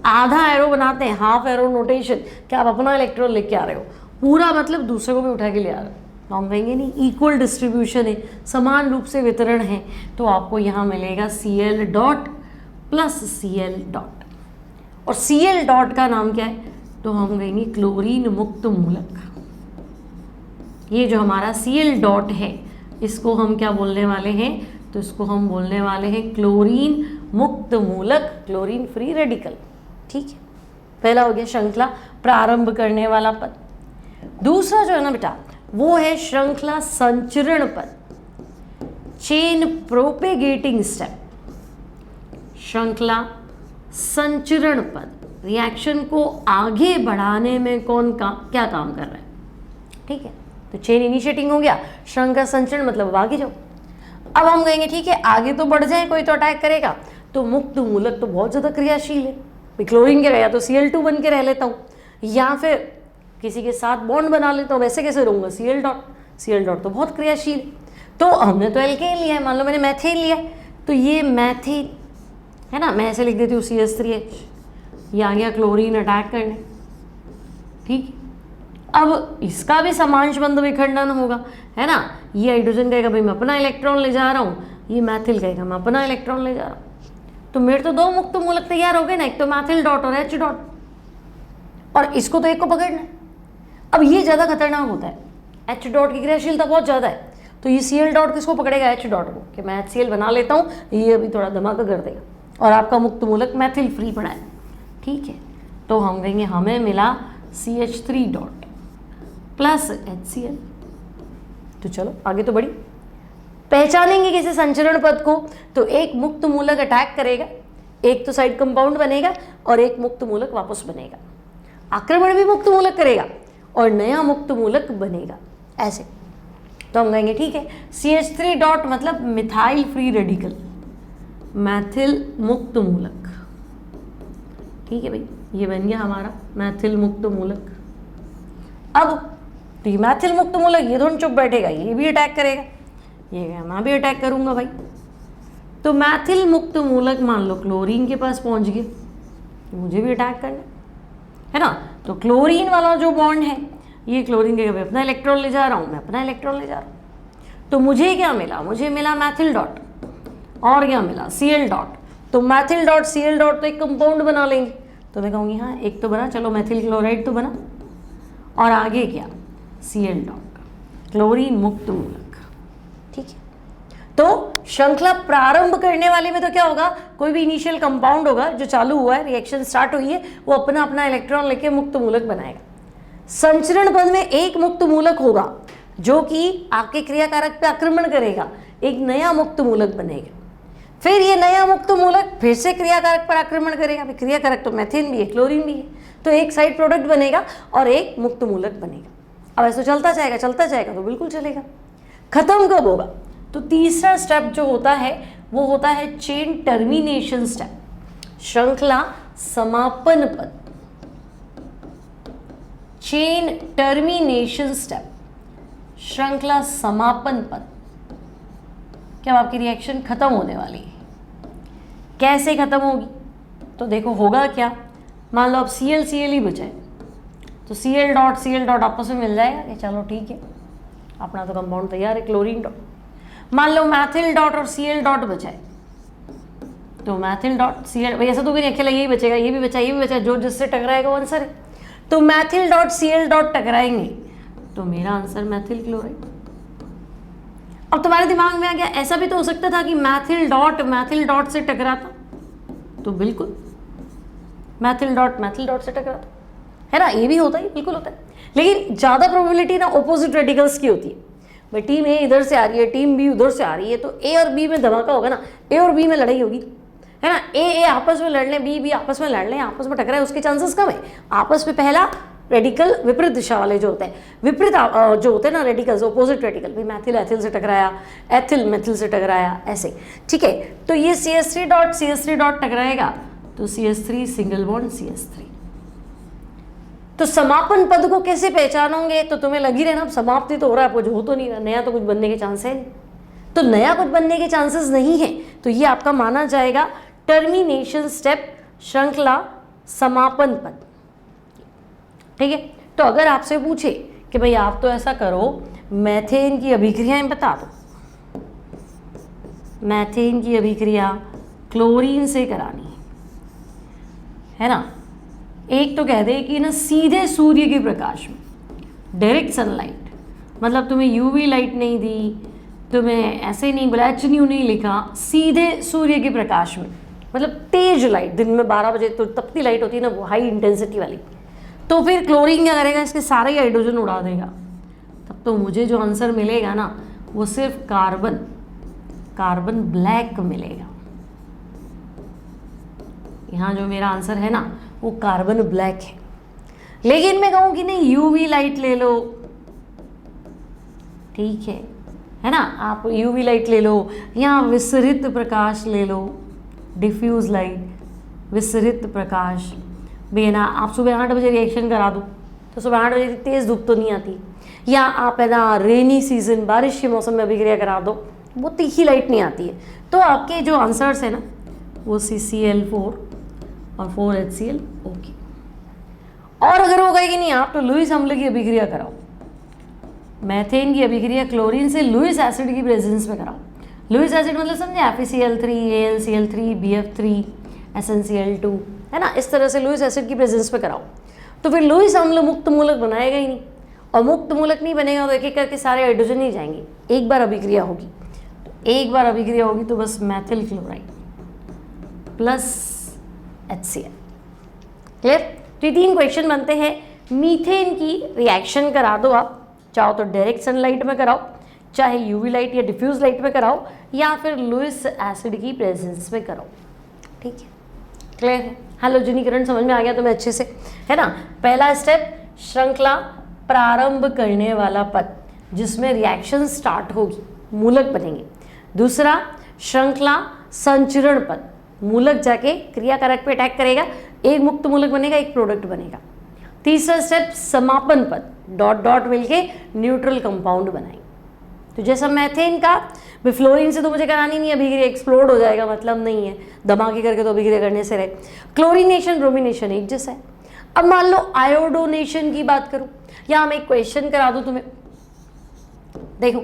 आधा एरो बनाते हैं, हाफ एरो नोटेशन, कि आप अपना इलेक्ट्रॉन लेके आ रहे हो, पूरा मतलब दूसरे को भी उठा के ले आ रहे हो। तो हम कहेंगे नहीं, इक्वल डिस्ट्रीब्यूशन है, समान रूप से वितरण है, तो आपको यहाँ मिलेगा Cl dot plus Cl dot. और Cl डॉट का नाम क्या है? तो हम कहेंगे क्लोरीन मुक्त मूलक। ये जो हमारा Cl डॉट है इसको हम क्या बोलने वाले हैं? तो इसको हम बोलने वाले हैं क्लोरीन मुक्त मूलक, क्लोरीन फ्री रेडिकल। ठीक है, पहला हो गया श्रृंखला प्रारंभ करने वाला पद। दूसरा जो है ना बेटा, वो है श्रृंखला संचरण पद, चेन प्रोपेगेटिंग स्टेप। श्रृंखला संचरण पद रिएक्शन को आगे बढ़ाने में क्या काम कर रहा है? ठीक है, तो चेन इनिशिएटिंग हो गया, श्रृंखला संचरण मतलब आगे जाओ। अब हम कहेंगे ठीक है आगे तो बढ़ जाए, कोई तो अटैक करेगा, तो मुक्त मूलक तो बहुत ज़्यादा क्रियाशील है, क्लोरीन के रहा तो Cl2 बन के रह लेता हूँ, या फिर किसी के साथ बॉन्ड बना लेता हूँ, वैसे कैसे रहूँगा? Cl dot. Cl डॉट तो बहुत क्रियाशील है। तो हमने तो एल्केन लिया है, मान लो मैंने मैथेन लिया है, तो ये मैथेन है ना, मैं ऐसे लिख देती हूँ CH3H, ये आ गया क्लोरीन अटैक करने। ठीक, अब इसका भी समांश बंध विखंडन होगा, है ना। ये हाइड्रोजन कहेगा भाई मैं अपना इलेक्ट्रॉन ले जा रहा हूँ, ये मैथिल कहेगा मैं अपना इलेक्ट्रॉन ले जा रहा हूँ, तो मेरे तो 2 मुक्त मूलक तैयार हो गए ना, एक तो मैथिल डॉट और H डॉट, और इसको तो एक को पकड़ना है। अब ये ज़्यादा खतरनाक होता है, H डॉट की क्रियाशीलता बहुत ज़्यादा है, तो ये Cl डॉट किसको पकड़ेगा? H डॉट को, कि मैं HCl बना लेता हूँ, ये अभी थोड़ा धमाका कर देगा, और आपका मुक्त मूलक मैथिल फ्री पड़ा है। ठीक है, तो हम कहेंगे हमें मिला CH3 डॉट प्लस HCl। तो चलो आगे तो बढ़ी, पहचानेंगे किसी संचरण पद को, तो एक मुक्त मूलक अटैक करेगा, एक तो साइड कंपाउंड बनेगा और एक मुक्त मूलक वापस बनेगा, आक्रमण भी मुक्त मूलक करेगा और नया मुक्त मूलक बनेगा, ऐसे। तो हम कहेंगे ठीक है CH3 डॉट मतलब मिथाइल फ्री रेडिकल, मैथिल मुक्त मूलक। ठीक है भाई, ये बन गया हमारा मैथिल मुक्त मूलक। अब तो ये मैथिल मुक्त मूलक ये दोनों चुप बैठेगा, ये भी अटैक करेगा, ये मैं भी अटैक करूंगा भाई। तो मैथिल मुक्त मूलक मान लो क्लोरीन के पास पहुंच गए, मुझे भी अटैक करना है ना। तो क्लोरीन वाला जो बॉन्ड है, ये क्लोरीन के भाई अपना इलेक्ट्रॉन ले जा रहा हूँ, मैं अपना इलेक्ट्रॉन ले जा रहा हूँ, तो मुझे क्या मिला? मुझे मिला मैथिल डॉट, और क्या मिला? Cl dot. तो मैथिल डॉट Cl डॉट तो एक कंपाउंड बना लेंगे, तो मैं कहूँगी हाँ एक तो बना, चलो मैथिल क्लोराइड तो बना, और आगे क्या? Cl डॉट, क्लोरीन मुक्त मूलक। ठीक है, तो श्रृंखला प्रारंभ करने वाले में तो क्या होगा, कोई भी इनिशियल कंपाउंड होगा जो चालू हुआ है, रिएक्शन स्टार्ट हुई है, वो अपना अपना इलेक्ट्रॉन लेके मुक्त मूलक बनाएगा। संचरण पद में एक मुक्त मूलक होगा जो कि आपके क्रियाकारक पे आक्रमण करेगा, एक नया मुक्त मूलक बनेगा। फिर ये नया मुक्त मूलक फिर से क्रियाकारक पर आक्रमण करेगा। क्रियाकारक तो मेथेन भी है, क्लोरीन भी है, तो एक साइड प्रोडक्ट बनेगा और एक मुक्त मूलक बनेगा। अब ऐसा चलता जाएगा तो बिल्कुल चलेगा। खत्म कब होगा, तो तीसरा स्टेप जो होता है वो होता है चेन टर्मिनेशन स्टेप, श्रृंखला समापन पद, चेन टर्मिनेशन स्टेप, श्रृंखला समापन पद। क्या आपकी रिएक्शन खत्म होने वाली है। कैसे खत्म होगी, तो देखो होगा क्या, मान लो अब Cl ही बचा है, तो Cl डॉट आपस में मिल जाएगा कि चलो ठीक है, अपना तो कंपाउंड तैयार है, क्लोरीन डॉट। मान लो मैथिल डॉट और Cl डॉट बचा है, तो मैथिल डॉट Cl, भाई ऐसा तो भी नहीं, अकेला यही बचेगा, ये भी बचा, जो जिससे टकराएगा वो आंसर है। तो मैथिल डॉट Cl डॉट टकराएंगे तो मेरा आंसर मैथिल क्लोराइड। अब तुम्हारे दिमाग में आ गया, ऐसा भी तो हो सकता था कि मैथिल डॉट से टकराता, तो बिल्कुल मैथिल डॉट से टकराता है ना, ये भी होता है, बिल्कुल होता है। लेकिन ज़्यादा प्रोबेबिलिटी ना ऑपोजिट रेडिकल्स की होती है। भाई टीम ए इधर से आ रही है, टीम बी उधर से आ रही है, तो ए और बी में धमाका होगा ना, ए और बी में लड़ाई होगी, है ना। ए आपस में लड़ लें, बी आपस में लड़ लें, आपस में टकराए, उसके चांसेस कम है। आपस में पहला रेडिकल विपरीत दिशा वाले जो होते हैं, विपरीत जो होते हैं ना रेडिकल्स, ऑपोजिट रेडिकल, भाई मैथिल एथिल से टकराया, एथिल मेथिल से टकराया, ऐसे, ठीक है। तो ये CH3 डॉट टकराएगा तो CH3 सिंगल बॉन्ड CH3। तो समापन पद को कैसे पहचानोगे, तो तुम्हें लगी रहना अब समाप्ति तो हो रहा है, कुछ हो तो नहीं रहा, नया तो कुछ बनने के चांस है नहीं, तो नया कुछ बनने के चांसेस नहीं है, तो ये आपका माना जाएगा टर्मिनेशन स्टेप, श्रृंखला समापन पद, ठीक है। तो अगर आपसे पूछे कि भाई आप तो ऐसा करो, मैथेन की अभिक्रियाएं बता दो, मैथेन की अभिक्रिया क्लोरीन से करानी है ना, एक तो कह दे कि ना सीधे सूर्य के प्रकाश में, डायरेक्ट सनलाइट, मतलब तुम्हें यूवी लाइट नहीं दी, तुम्हें ऐसे नहीं बोला, HNU नहीं लिखा, सीधे सूर्य के प्रकाश में, मतलब तेज लाइट, दिन में 12 बजे तो तपती लाइट होती है ना, वो हाई इंटेंसिटी वाली। तो फिर क्लोरीन क्या करेगा, इसके सारे हाइड्रोजन उड़ा देगा, तब तो मुझे जो आंसर मिलेगा ना वो सिर्फ कार्बन ब्लैक मिलेगा। यहाँ जो मेरा आंसर है ना वो कार्बन ब्लैक है। लेकिन मैं कहूँ कि नहीं यूवी लाइट ले लो, ठीक है ना, आप यूवी लाइट ले लो, यहाँ विसरित प्रकाश ले लो, डिफ्यूज लाइट, विसरित प्रकाश भी है ना। आप सुबह 8 बजे रिएक्शन करा दो तो सुबह 8 बजे तेज़ धूप तो नहीं आती, या आप है ना रेनी सीजन, बारिश के मौसम में अभिक्रिया करा दो, वो तीखी लाइट नहीं आती है। तो आपके जो आंसर्स है ना वो CCl4 और 4HCl, ओके। और अगर हो गए कि नहीं, आप तो लुईस अम्ल की अभिक्रिया कराओ, मैथेन की अभिक्रिया क्लोरीन से लुईस एसिड की प्रेजेंस में कराओ। लुईस एसिड मतलब समझे, FeCl3, AlCl3, BF3, SnCl2, है ना, इस तरह से लुईस एसिड की प्रेजेंस में कराओ। तो फिर लुईस अम्ल मुक्त मूलक बनाएगा ही नहीं, और मुक्त मूलक नहीं बनेगा तो एक एक करके सारे हाइड्रोजन नहीं जाएंगे, एक बार अभिक्रिया होगी, तो एक बार अभिक्रिया होगी तो बस Maithil chloride plus HCl, clear. तो ये 3 क्वेश्चन बनते हैं। मीथेन की रिएक्शन करा दो आप, चाहो तो डायरेक्ट सनलाइट में कराओ, चाहे यूवी लाइट या डिफ्यूज लाइट में कराओ, या फिर लुईस एसिड की प्रेजेंस में कराओ, ठीक है, क्लियर है। हैलोजनीकरण समझ में आ गया तुम्हें अच्छे से, है ना। पहला स्टेप श्रृंखला प्रारंभ करने वाला पद जिसमें रिएक्शन स्टार्ट होगी, मूलक बनेंगे। दूसरा श्रृंखला संचरण पद, मूलक जाके क्रियाकारक पे अटैक करेगा, एक मुक्त मूलक बनेगा, एक प्रोडक्ट बनेगा। तीसरा स्टेप समापन पद, डॉट डॉट मिलके न्यूट्रल कंपाउंड बनाएंगे। तो जैसा मैथेन का फ्लोरीन से तो मुझे करानी नहीं, अभिक्रिया एक्सप्लोड हो जाएगा, मतलब नहीं है, धमाके करके तो अभिक्रिया करने से रहे। क्लोरीनेशन ब्रोमिनेशन एक जैसा है। अब मान लो आयोडोनेशन की बात करूं, या मैं एक क्वेश्चन करा दूं तुम्हें, देखो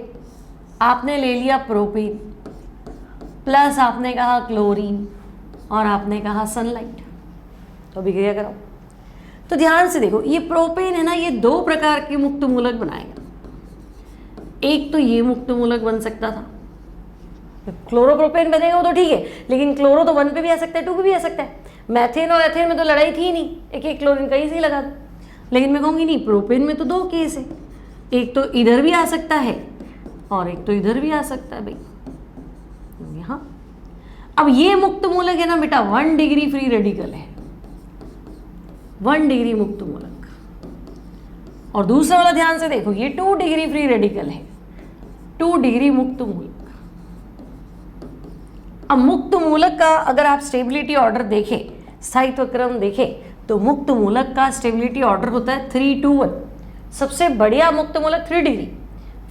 आपने ले लिया प्रोपेन प्लस आपने कहा क्लोरीन और आपने कहा सनलाइट, तो अभिक्रिया कराओ। तो ध्यान से देखो, ये प्रोपेन है ना, ये 2 प्रकार के मुक्त मूलक बनाएगा। एक तो ये मुक्त मूलक बन सकता था, क्लोरोप्रोपेन बनेगा वो तो ठीक है, लेकिन क्लोरो तो 1 पे भी आ सकता है, 2 पे भी आ सकता है। मैथेन और एथेन में तो लड़ाई थी नहीं, एक एक क्लोरीन कहीं से ही लगा दो। लेकिन मैं कहूँगी नहीं, प्रोपेन में तो 2 केस है, एक तो इधर भी आ सकता है और एक तो इधर भी आ सकता है भाई, यहाँ। अब ये मुक्त मूलक है ना बेटा, 1 डिग्री फ्री रेडिकल है, 1 डिग्री मुक्त मूलक। और दूसरा वाला ध्यान से देखो, ये 2 डिग्री फ्री रेडिकल है, 2 डिग्री मुक्त मूलक। अब मुक्त मूलक का अगर आप स्टेबिलिटी ऑर्डर देखें, स्थायित्व क्रम देखें, तो मुक्त मूलक का स्टेबिलिटी ऑर्डर होता है 3, 2, 1। सबसे बढ़िया मुक्त मूलक 3 डिग्री,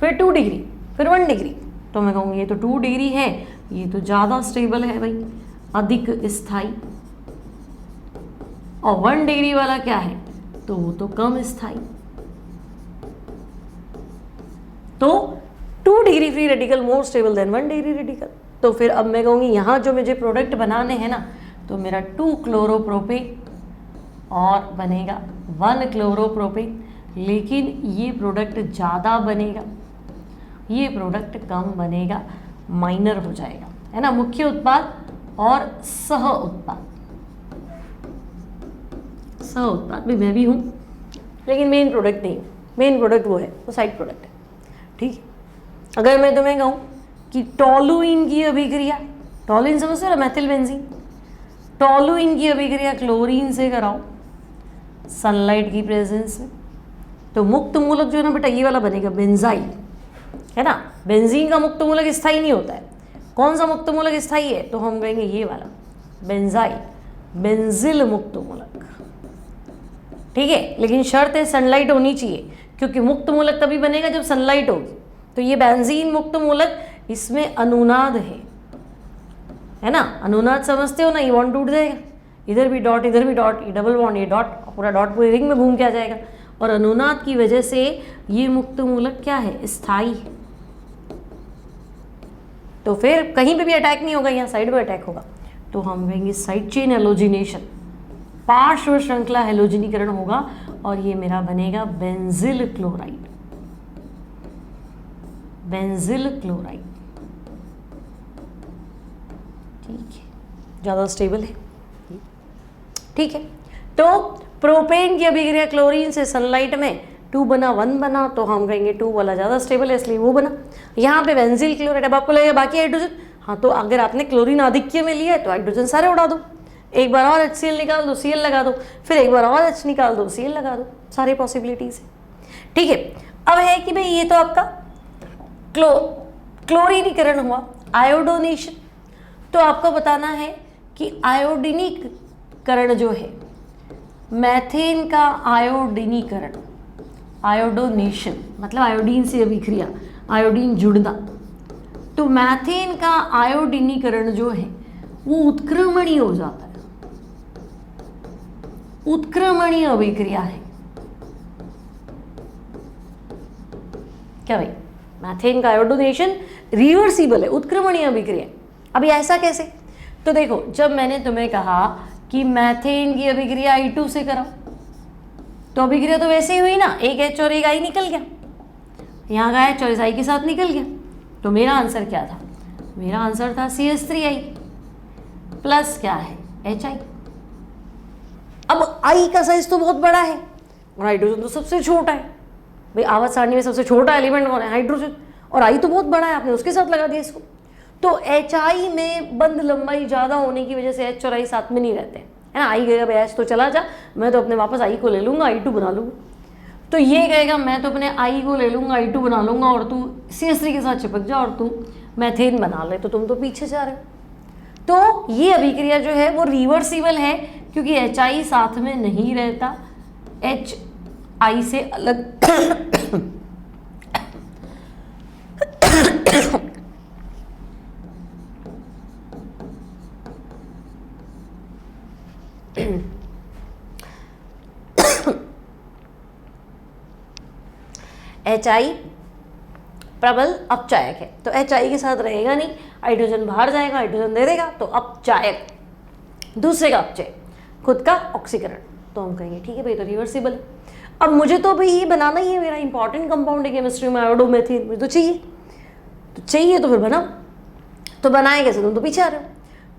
फिर 2 डिग्री, फिर 1 डिग्री। तो मैं कहूँगी ये तो 2 डिग्री है, ये तो ज़्यादा स्टेबल है भाई, अधिक स्थायी। और 1 डिग्री वाला क्या है, तो वो तो कम स्थायी। तो 2 degree free radical more stable then 1 degree radical. तो फिर अब मैं कहूँगी यहाँ जो मुझे प्रोडक्ट बनाने हैं ना, तो मेरा 2 क्लोरोप्रोपेन और बनेगा 1 क्लोरोप्रोपेन, लेकिन ये प्रोडक्ट ज़्यादा बनेगा, ये प्रोडक्ट कम बनेगा, माइनर हो जाएगा, है ना। मुख्य उत्पाद और सह उत्पाद, सह उत्पाद भी मैं भी हूँ, लेकिन मेन प्रोडक्ट नहीं हूँ। मेन प्रोडक्ट वो है, वो साइड प्रोडक्ट है, ठीक है। अगर मैं तुम्हें कहूँ कि टोलुइन की अभिक्रिया, टोलुइन समझते हो ना, मेथिल बेंजीन, टोलुइन की अभिक्रिया क्लोरीन से कराओ सनलाइट की प्रेजेंस में, तो मुक्त मूलक जो है ना बेटा, ये वाला बनेगा बेंजाइल, है ना। बेंजीन का मुक्त मूलक स्थायी नहीं होता है। कौन सा मुक्त मूलक स्थायी है, तो हम कहेंगे ये वाला बेंजाइल, बेंजिल मुक्त मूलक, ठीक है। लेकिन शर्त है सनलाइट होनी चाहिए, क्योंकि मुक्त मूलक तभी बनेगा जब सनलाइट होगी। तो ये बेंजीन मुक्त मूलक, इसमें अनुनाद है ना, अनुनाद समझते हो ना, ये बॉन्ड टूट जाएगा, इधर भी डॉट, इधर भी डॉट, ये डबल बॉन्ड, ये डॉट, पूरा डॉट पूरी रिंग में घूम के आ जाएगा। और अनुनाद की वजह से ये मुक्त मूलक क्या है, स्थायी है। तो फिर कहीं पे भी अटैक नहीं होगा, यहाँ साइड में अटैक होगा, तो हम कहेंगे साइड चेन हेलोजिनेशन, पार्श्व श्रृंखला हेलोजिनीकरण होगा, और ये मेरा बनेगा बेंजिल क्लोराइड, बेंजिल क्लोराइड, ठीक है, ज़्यादा स्टेबल है, ठीक है। तो प्रोपेन की अभिक्रिया क्लोरीन से सनलाइट में 2 बना 1 बना, तो हम कहेंगे 2 वाला ज़्यादा स्टेबल है, इसलिए वो बना। यहाँ पे बेंजिल क्लोराइड। अब आपको लगेगा बाकी हाइड्रोजन, हाँ, तो अगर आपने क्लोरीन आधिक्य में लिया है तो हाइड्रोजन सारे उड़ा दो, एक बार और HCl निकाल दो, Cl लगा दो, फिर एक बार और H निकाल दो, Cl लगा दो, सारे पॉसिबिलिटीज है, ठीक है। अब है कि भाई ये तो आपका क्लोरीनीकरण हुआ, आयोडोनेशन। तो आपको बताना है कि आयोडीनीकरण जो है, मैथेन का आयोडीनीकरण, आयोडोनेशन मतलब आयोडीन से अभिक्रिया, आयोडीन जुड़ना। तो मैथेन का आयोडीनीकरण जो है वो उत्क्रमणीय हो जाता है, उत्क्रमणीय अभिक्रिया है। क्या भाई, मैथेन का आयोडोनेशन रिवर्सिबल है, उत्क्रमणीय अभिक्रिया। अभी ऐसा कैसे, तो देखो, जब मैंने तुम्हें कहा कि मैथेन की अभिक्रिया I2 से कराओ, तो अभिक्रिया तो वैसे ही हुई ना, एक H और एक I निकल गया, यहाँ का H और इस I के साथ निकल गया। तो मेरा आंसर क्या था, मेरा आंसर था CH3I प्लस क्या है, HI। अब I का साइज तो बहुत बड़ा है और हाइड्रोजन तो सबसे छोटा है। भाई आवर्त सारणी में सबसे छोटा एलिमेंट कौन है, हाइड्रोजन, और I तो बहुत बड़ा है, आपने उसके साथ लगा दिया इसको। तो HI में बंध लंबाई ज़्यादा होने की वजह से H और I साथ में नहीं रहते, है ना। I कहेगा भाई H तो चला जा, मैं तो अपने वापस I को ले लूँगा, I2 बना लूँगा। तो ये कहेगा मैं तो अपने I को ले लूँगा, I2 बना लूँगा, और तू CH3 के साथ चिपक जा और तू मैथेन बना ले, तो तुम तो पीछे जा रहे हो। तो ये अभिक्रिया जो है वो रिवर्सिबल है, क्योंकि HI साथ में नहीं रहता, HI से अलग HI प्रबल अपचायक है, तो HI के साथ रहेगा नहीं, हाइड्रोजन बाहर जाएगा, हाइड्रोजन दे देगा, तो अपचायक, दूसरे का अपचय, खुद का ऑक्सीकरण। तो हम कहेंगे ठीक है भाई, तो रिवर्सिबल है। अब मुझे तो भाई ये बनाना ही है, मेरा इंपॉर्टेंट कंपाउंड है केमिस्ट्री में, आयोडोमेथिन, मुझे तो चाहिए, तो फिर बनाओ। तो बनाए कैसे, तुम तो पीछे आ रहे हो।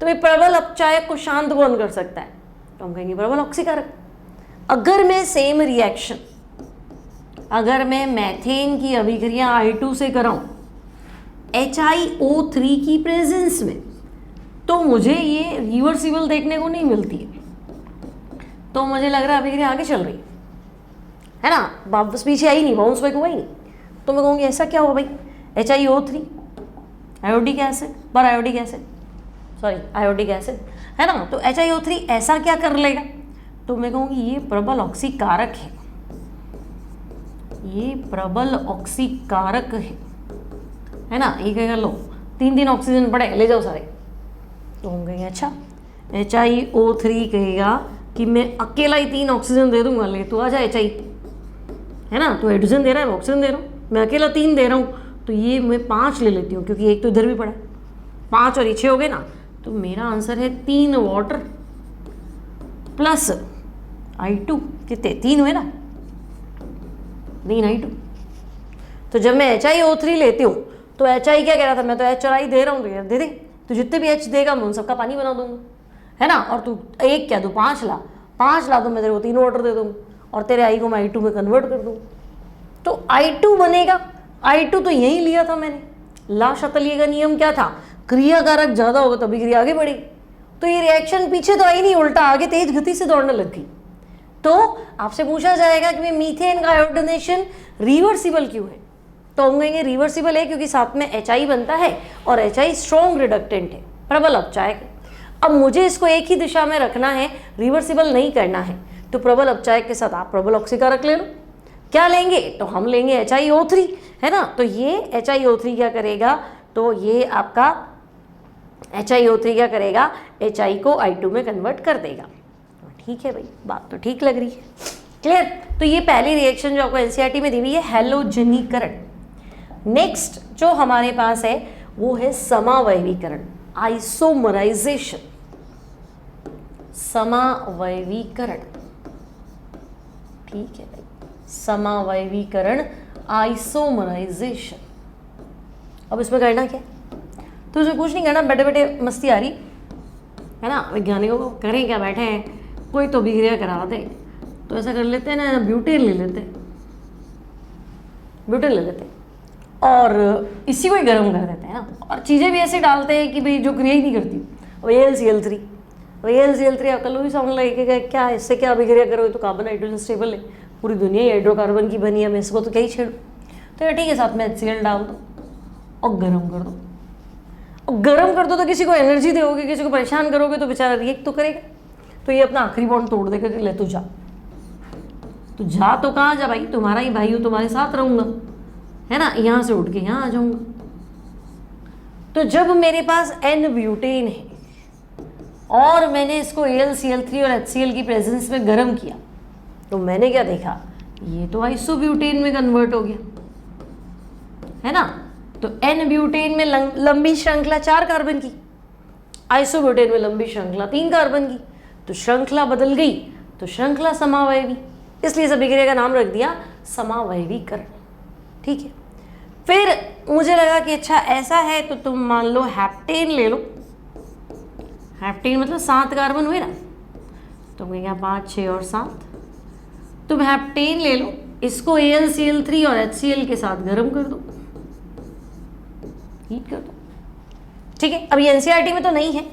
तो ये प्रबल अपचायक को शांत कौन कर सकता है, तो हम कहेंगे प्रबल ऑक्सीकारक। अगर मैं सेम रिएक्शन अगर मैं मैथेन की अभिक्रिया I2 से कराऊं HiO3 की प्रेजेंस में, तो मुझे ये रिवर्सिबल देखने को नहीं मिलती है। तो मुझे लग रहा है अभिक्रिया आगे चल रही है ना, वापस पीछे आई नहीं, बाउंस बैक हुआ ही नहीं। तो मैं कहूँगी ऐसा क्या हुआ भाई, HiO3 आयोडिक एसिड पर iodic acid, sorry iodic acid है ना, तो HiO3 ऐसा क्या कर लेगा, तो मैं कहूँगी ये प्रबल ऑक्सीकारक है, ये प्रबल ऑक्सीकारक है ना। ये कहेगा लो 3 ऑक्सीजन पड़े, ले जाओ सारे। तो हम कहेंगे अच्छा, HiO3 कहेगा कि मैं अकेला ही 3 ऑक्सीजन दे दूंगा, ले तो आ जा Hi, है ना, तो हाइड्रोजन दे रहा है, ऑक्सीजन दे रहा हूँ, मैं अकेला 3 दे रहा हूँ, तो ये मैं 5 ले लेती हूँ, क्योंकि एक तो इधर भी पड़ा है, 5 और 6 हो गए ना। तो मेरा आंसर है 3 वाटर प्लस I2, कितने 3 हुए ना, 3 I2। तो जब मैं HiO3 लेती हूँ तो Hi क्या कह रहा था, मैं तो H और I दे रहा हूँ, तो यार दे दे, तो जितने भी H देगा मैं उन सबका पानी बना दूंगा, है ना। और तू एक क्या, तू 5 ला तो मैं तेरे को 3 वाटर दे दूँगा, और तेरे I को मैं I2 में कन्वर्ट कर दूँगा, तो I2 बनेगा। I2 तो यही लिया था मैंने, ला शतलीय का नियम क्या था, क्रियाकारक ज़्यादा होगा तभी क्रिया आगे बढ़ेगी। तो ये रिएक्शन पीछे तो आई नहीं, उल्टा आगे तेज गति से दौड़ने लग गई। तो आपसे पूछा जाएगा कि मीथेन का आयोडीनेशन रिवर्सिबल क्यों है, तो हम कहेंगे रिवर्सिबल है क्योंकि साथ में HI बनता है और HI स्ट्रॉन्ग रिडक्टेंट है, प्रबल अपचायक है। अब मुझे इसको एक ही दिशा में रखना है, रिवर्सिबल नहीं करना है, तो प्रबल अपचायक के साथ आप प्रबल ऑक्सीकारक ले लो। क्या लेंगे, तो हम लेंगे HiO3, है ना। तो ये HiO3 क्या करेगा, तो ये आपका HiO3 क्या करेगा, HI को I2 में कन्वर्ट कर देगा। ठीक है भाई, बात तो ठीक लग रही है, क्लियर। तो ये पहली रिएक्शन जो आपको NCERT में दी हुई है हैलोजनीकरण। नेक्स्ट जो हमारे पास है वो है समावयवीकरण, आइसोमराइजेशन, समावयवीकरण। ठीक है भाई, समावयवीकरण, आइसोमराइजेशन। अब इसमें करना क्या, तो इसमें कुछ नहीं करना, बैठे बैठे मस्ती आ रही है ना, वैज्ञानिकों को करें क्या, बैठे हैं, कोई तो अभिक्रिया करा दे। तो ऐसा कर लेते हैं ना, ब्यूटेन ले लेते और इसी को ही गर्म कर देते हैं ना, और चीज़ें भी ऐसे डालते हैं कि भाई जो क्रिया ही नहीं करती। और AlCl3 अकल ही साउंड लगेगा क्या, इससे क्या अभिक्रिया करोगे, तो कार्बन हाइड्रोजन स्टेबल है, पूरी दुनिया ही हाइड्रोकार्बन की बनी है, मैं इसको तो क्या ही छेड़ू। तो यार ठीक है, साथ में HCl डाल दो और गर्म कर दो। और गर्म कर दो तो किसी को एनर्जी दोगे, किसी को परेशान करोगे तो बेचारा रिएक्ट तो करेगा। तो ये अपना आखिरी बॉन्ड तोड़ देगा कि ले तू जा, तो जा तो कहाँ जा भाई, तुम्हारा ही भाई हूँ, तुम्हारे साथ रहूँगा, है ना, यहाँ से उठ के यहाँ आ जाऊँगा। तो जब मेरे पास N ब्यूटेन है और मैंने इसको AlCl3 और HCl की प्रेजेंस में गर्म किया, तो मैंने क्या देखा, ये तो आइसोब्यूटेन में कन्वर्ट हो गया, है ना। तो N ब्यूटेन में लंबी श्रृंखला 4 कार्बन की, आइसोब्यूटेन में लंबी श्रृंखला 3 कार्बन की, तो श्रृंखला बदल गई, तो श्रृंखला समावयवी, इसलिए इस अभिक्रिया का नाम रख दिया समावयवीकरण। ठीक है, फिर मुझे लगा कि अच्छा ऐसा है, तो तुम मान लो हेप्टेन ले लो, हेप्टेन मतलब 7 कार्बन हुए ना, तो कहेंगे 5, 6 और 7, तुम हेप्टेन ले लो, इसको AlCl3 और HCl के साथ गर्म कर दो, हीट कर दो। ठीक है, अब ये NCERT में तो नहीं है,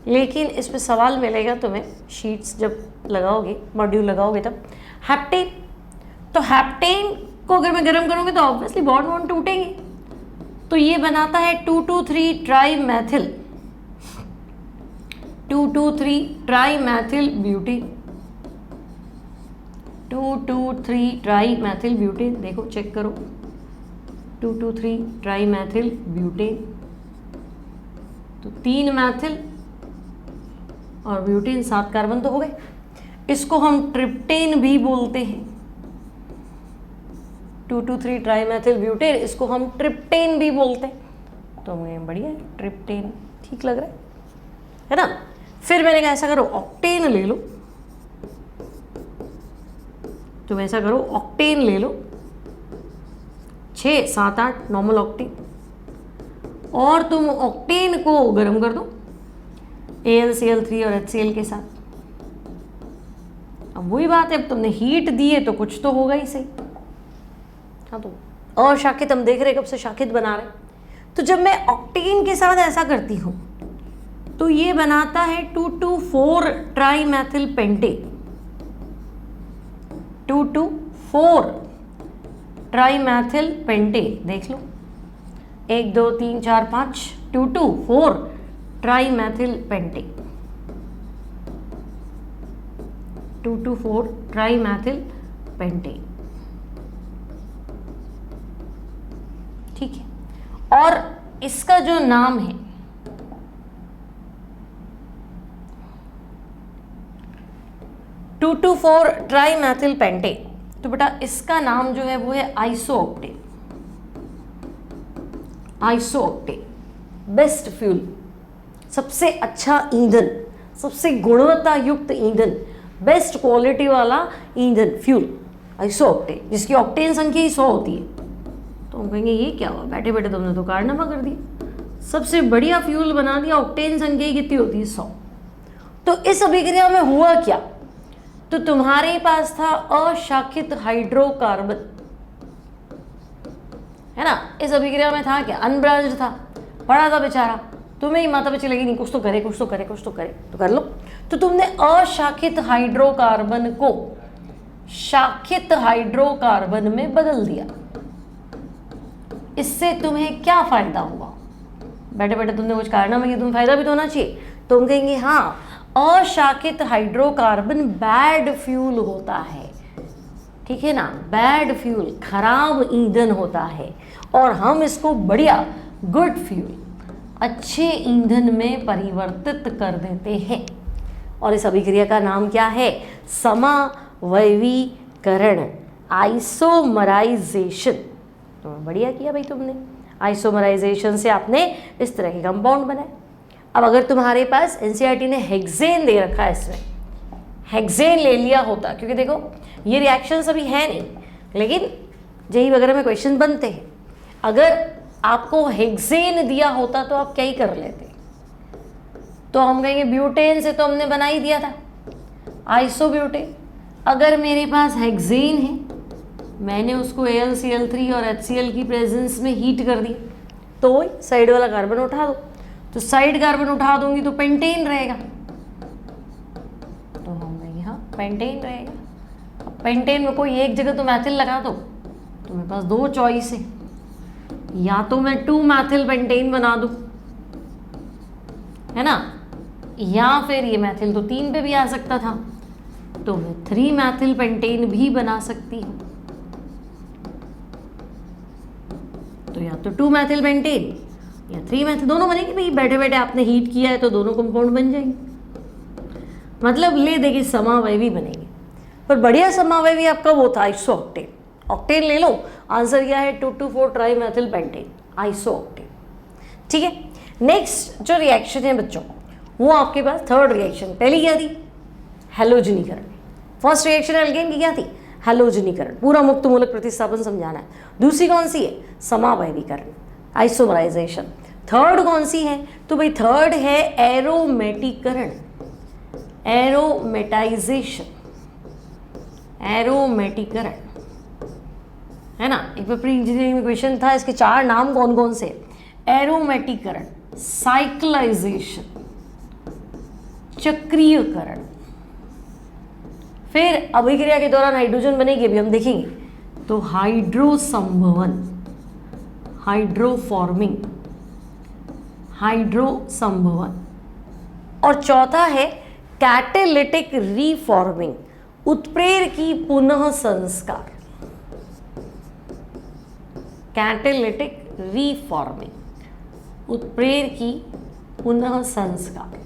लेकिन इस पर सवाल मिलेगा तुम्हें, शीट्स जब लगाओगे, मॉड्यूल लगाओगे तब। हेप्टेन, तो हेप्टेन को अगर मैं गर्म करूँगी तो ऑब्वियसली बॉन्ड टूटेंगे, तो ये बनाता है 2,2,3 ट्राईमेथिल, 2,2,3 ट्राईमेथिल ब्यूटेन, 2,2,3 ट्राईमेथिल ब्यूटेन। देखो चेक करो, 2,2,3 ट्राईमेथिल ब्यूटेन, तो 3 मैथिल और ब्यूटेन 7 कार्बन तो हो गए। इसको हम ट्रिप्टेन भी बोलते हैं, 2,2,3 ट्राईमेथिल ब्यूटेन, इसको हम ट्रिप्टेन भी बोलते हैं। तो हमें बढ़िया है, ट्रिप्टेन ठीक लग रहा है ना। फिर मैंने कहा ऐसा करो ऑक्टेन ले लो, तो ऐसा करो ऑक्टेन ले लो, 6, 7, 8 नॉर्मल ऑक्टेन, और तुम ऑक्टेन को गर्म कर दो AlCl3 और HCl के साथ। अब वही बात है, अब तुमने हीट दी है तो कुछ तो होगा ही सही। हाँ, तो अशाखित हम देख रहे कब से शाखित बना रहे। तो जब मैं ऑक्टेन के साथ ऐसा करती हूँ तो ये बनाता है 2,2,4 ट्राईमेथिल पेंटेन, 2,2,4 ट्राईमेथिल पेंटेन। देख लो, 1 2 3 4 5, 2,2,4 ट्राईमेथिल पेंटेन, 2,2,4 ट्राईमेथिल पेंटेन। ठीक है, और इसका जो नाम है 2,2,4 ट्राईमेथिल पेंटेन, तो बेटा इसका नाम जो है वो है आइसोऑक्टेन। आइसोऑक्टेन बेस्ट फ्यूल, सबसे अच्छा ईंधन, सबसे गुणवत्ता युक्त ईंधन, बेस्ट क्वालिटी वाला ईंधन, फ्यूल आइसोऑक्टेन, जिसकी ऑक्टेन संख्या ही 100 होती है। तो हम कहेंगे ये क्या हुआ, बैठे बैठे तुमने तो कारनामा कर दिया, सबसे बढ़िया फ्यूल बना दिया, ऑक्टेन संख्या ही कितनी होती है 100। तो इस अभिक्रिया में हुआ क्या, तो तुम्हारे पास था अशाखित हाइड्रोकार्बन, है ना। इस अभिक्रिया में था क्या, अनब्रांच्ड था, पड़ा था बेचारा, तुम्हें ही माथा पे चलेगी नहीं, कुछ तो करे कुछ तो करे कुछ तो करे, तो कर लो। तो तुमने अशाखित हाइड्रोकार्बन को शाखित हाइड्रोकार्बन में बदल दिया। इससे तुम्हें क्या फायदा हुआ, बैठे बैठे तुमने कुछ कारनामा किया, तुम्हें फायदा भी तो होना चाहिए। तो हम कहेंगे हाँ, अशाखित हाइड्रोकार्बन बैड फ्यूल होता है, ठीक है ना, बैड फ्यूल, खराब ईंधन होता है, और हम इसको बढ़िया गुड फ्यूल, अच्छे ईंधन में परिवर्तित कर देते हैं। और इस अभिक्रिया का नाम क्या है, समावयवीकरण, आइसोमराइजेशन। तो बढ़िया किया भाई तुमने, आइसोमराइजेशन से आपने इस तरह के कंपाउंड बनाए। अब अगर तुम्हारे पास एनसीईआरटी ने हेक्सेन दे रखा है, इसमें हेक्सेन ले लिया होता, क्योंकि देखो ये रिएक्शंस अभी है नहीं, लेकिन जेईई वगैरह में क्वेश्चन बनते हैं, अगर आपको हेक्सेन दिया होता तो आप क्या ही कर लेते। तो हम कहेंगे ब्यूटेन से तो हमने बना ही दिया था आइसोब्यूटेन। अगर मेरे पास हेक्सेन है, मैंने उसको AlCl3 और HCl की प्रेजेंस में हीट कर दिया, तो वही साइड वाला कार्बन उठा दो, तो साइड कार्बन उठा दूंगी तो पेंटेन रहेगा। तो हम कहेंगे हाँ पेंटेन रहेगा। अब पेंटेन में कोई एक जगह तो मैथिल लगा दो, तो मेरे पास 2 चॉइस है, या तो मैं 2 मैथिल पेंटेन बना दूं, है ना, या फिर ये मैथिल तो 3 पे भी आ सकता था, तो मैं 3 मैथिल पेंटेन भी बना सकती हूँ। तो या तो 2 मैथिल पेंटेन या 3 मैथिल, दोनों बनेंगे भाई, बैठे बैठे आपने हीट किया है तो दोनों कंपाउंड बन जाएंगे, मतलब ले देखिए समावयवी बनेंगे। पर बढ़िया समावयवी आपका वो था आइसोऑक्टेन। ऑक्टेन ले लो, आंसर क्या है 2,2,4 ट्राईमेथिल पेंटेन, आइसोऑक्टेन। ठीक है, नेक्स्ट जो रिएक्शन है बच्चों, वो आपके पास थर्ड रिएक्शन, पहली क्या थी हैलोजनीकरण, फर्स्ट रिएक्शन एल्केन की क्या थी हैलोजनीकरण, पूरा मुक्त मूलक प्रतिस्थापन समझाना है। दूसरी कौन सी है समावयवीकरण, आइसोमराइजेशन। थर्ड कौन सी है, तो भाई थर्ड है एरोमेटीकरण, एरोमेटाइजेशन, एरोमेटीकरण, है ना। एक बार प्री इंजीनियरिंग में क्वेश्चन था, इसके 4 नाम कौन कौन से, एरोमेटीकरण, साइक्लाइजेशन, चक्रीयकरण। फिर अभिक्रिया के दौरान हाइड्रोजन बनेगी, अभी हम देखेंगे, तो हाइड्रोसंभवन, हाइड्रोफॉर्मिंग, हाइड्रोसंभवन। और चौथा है कैटालिटिक रीफॉर्मिंग, उत्प्रेरकी पुनः संस्कार, कैटालिटिक रीफॉर्मिंग, उत्प्रेरकी पुनः संस्कार।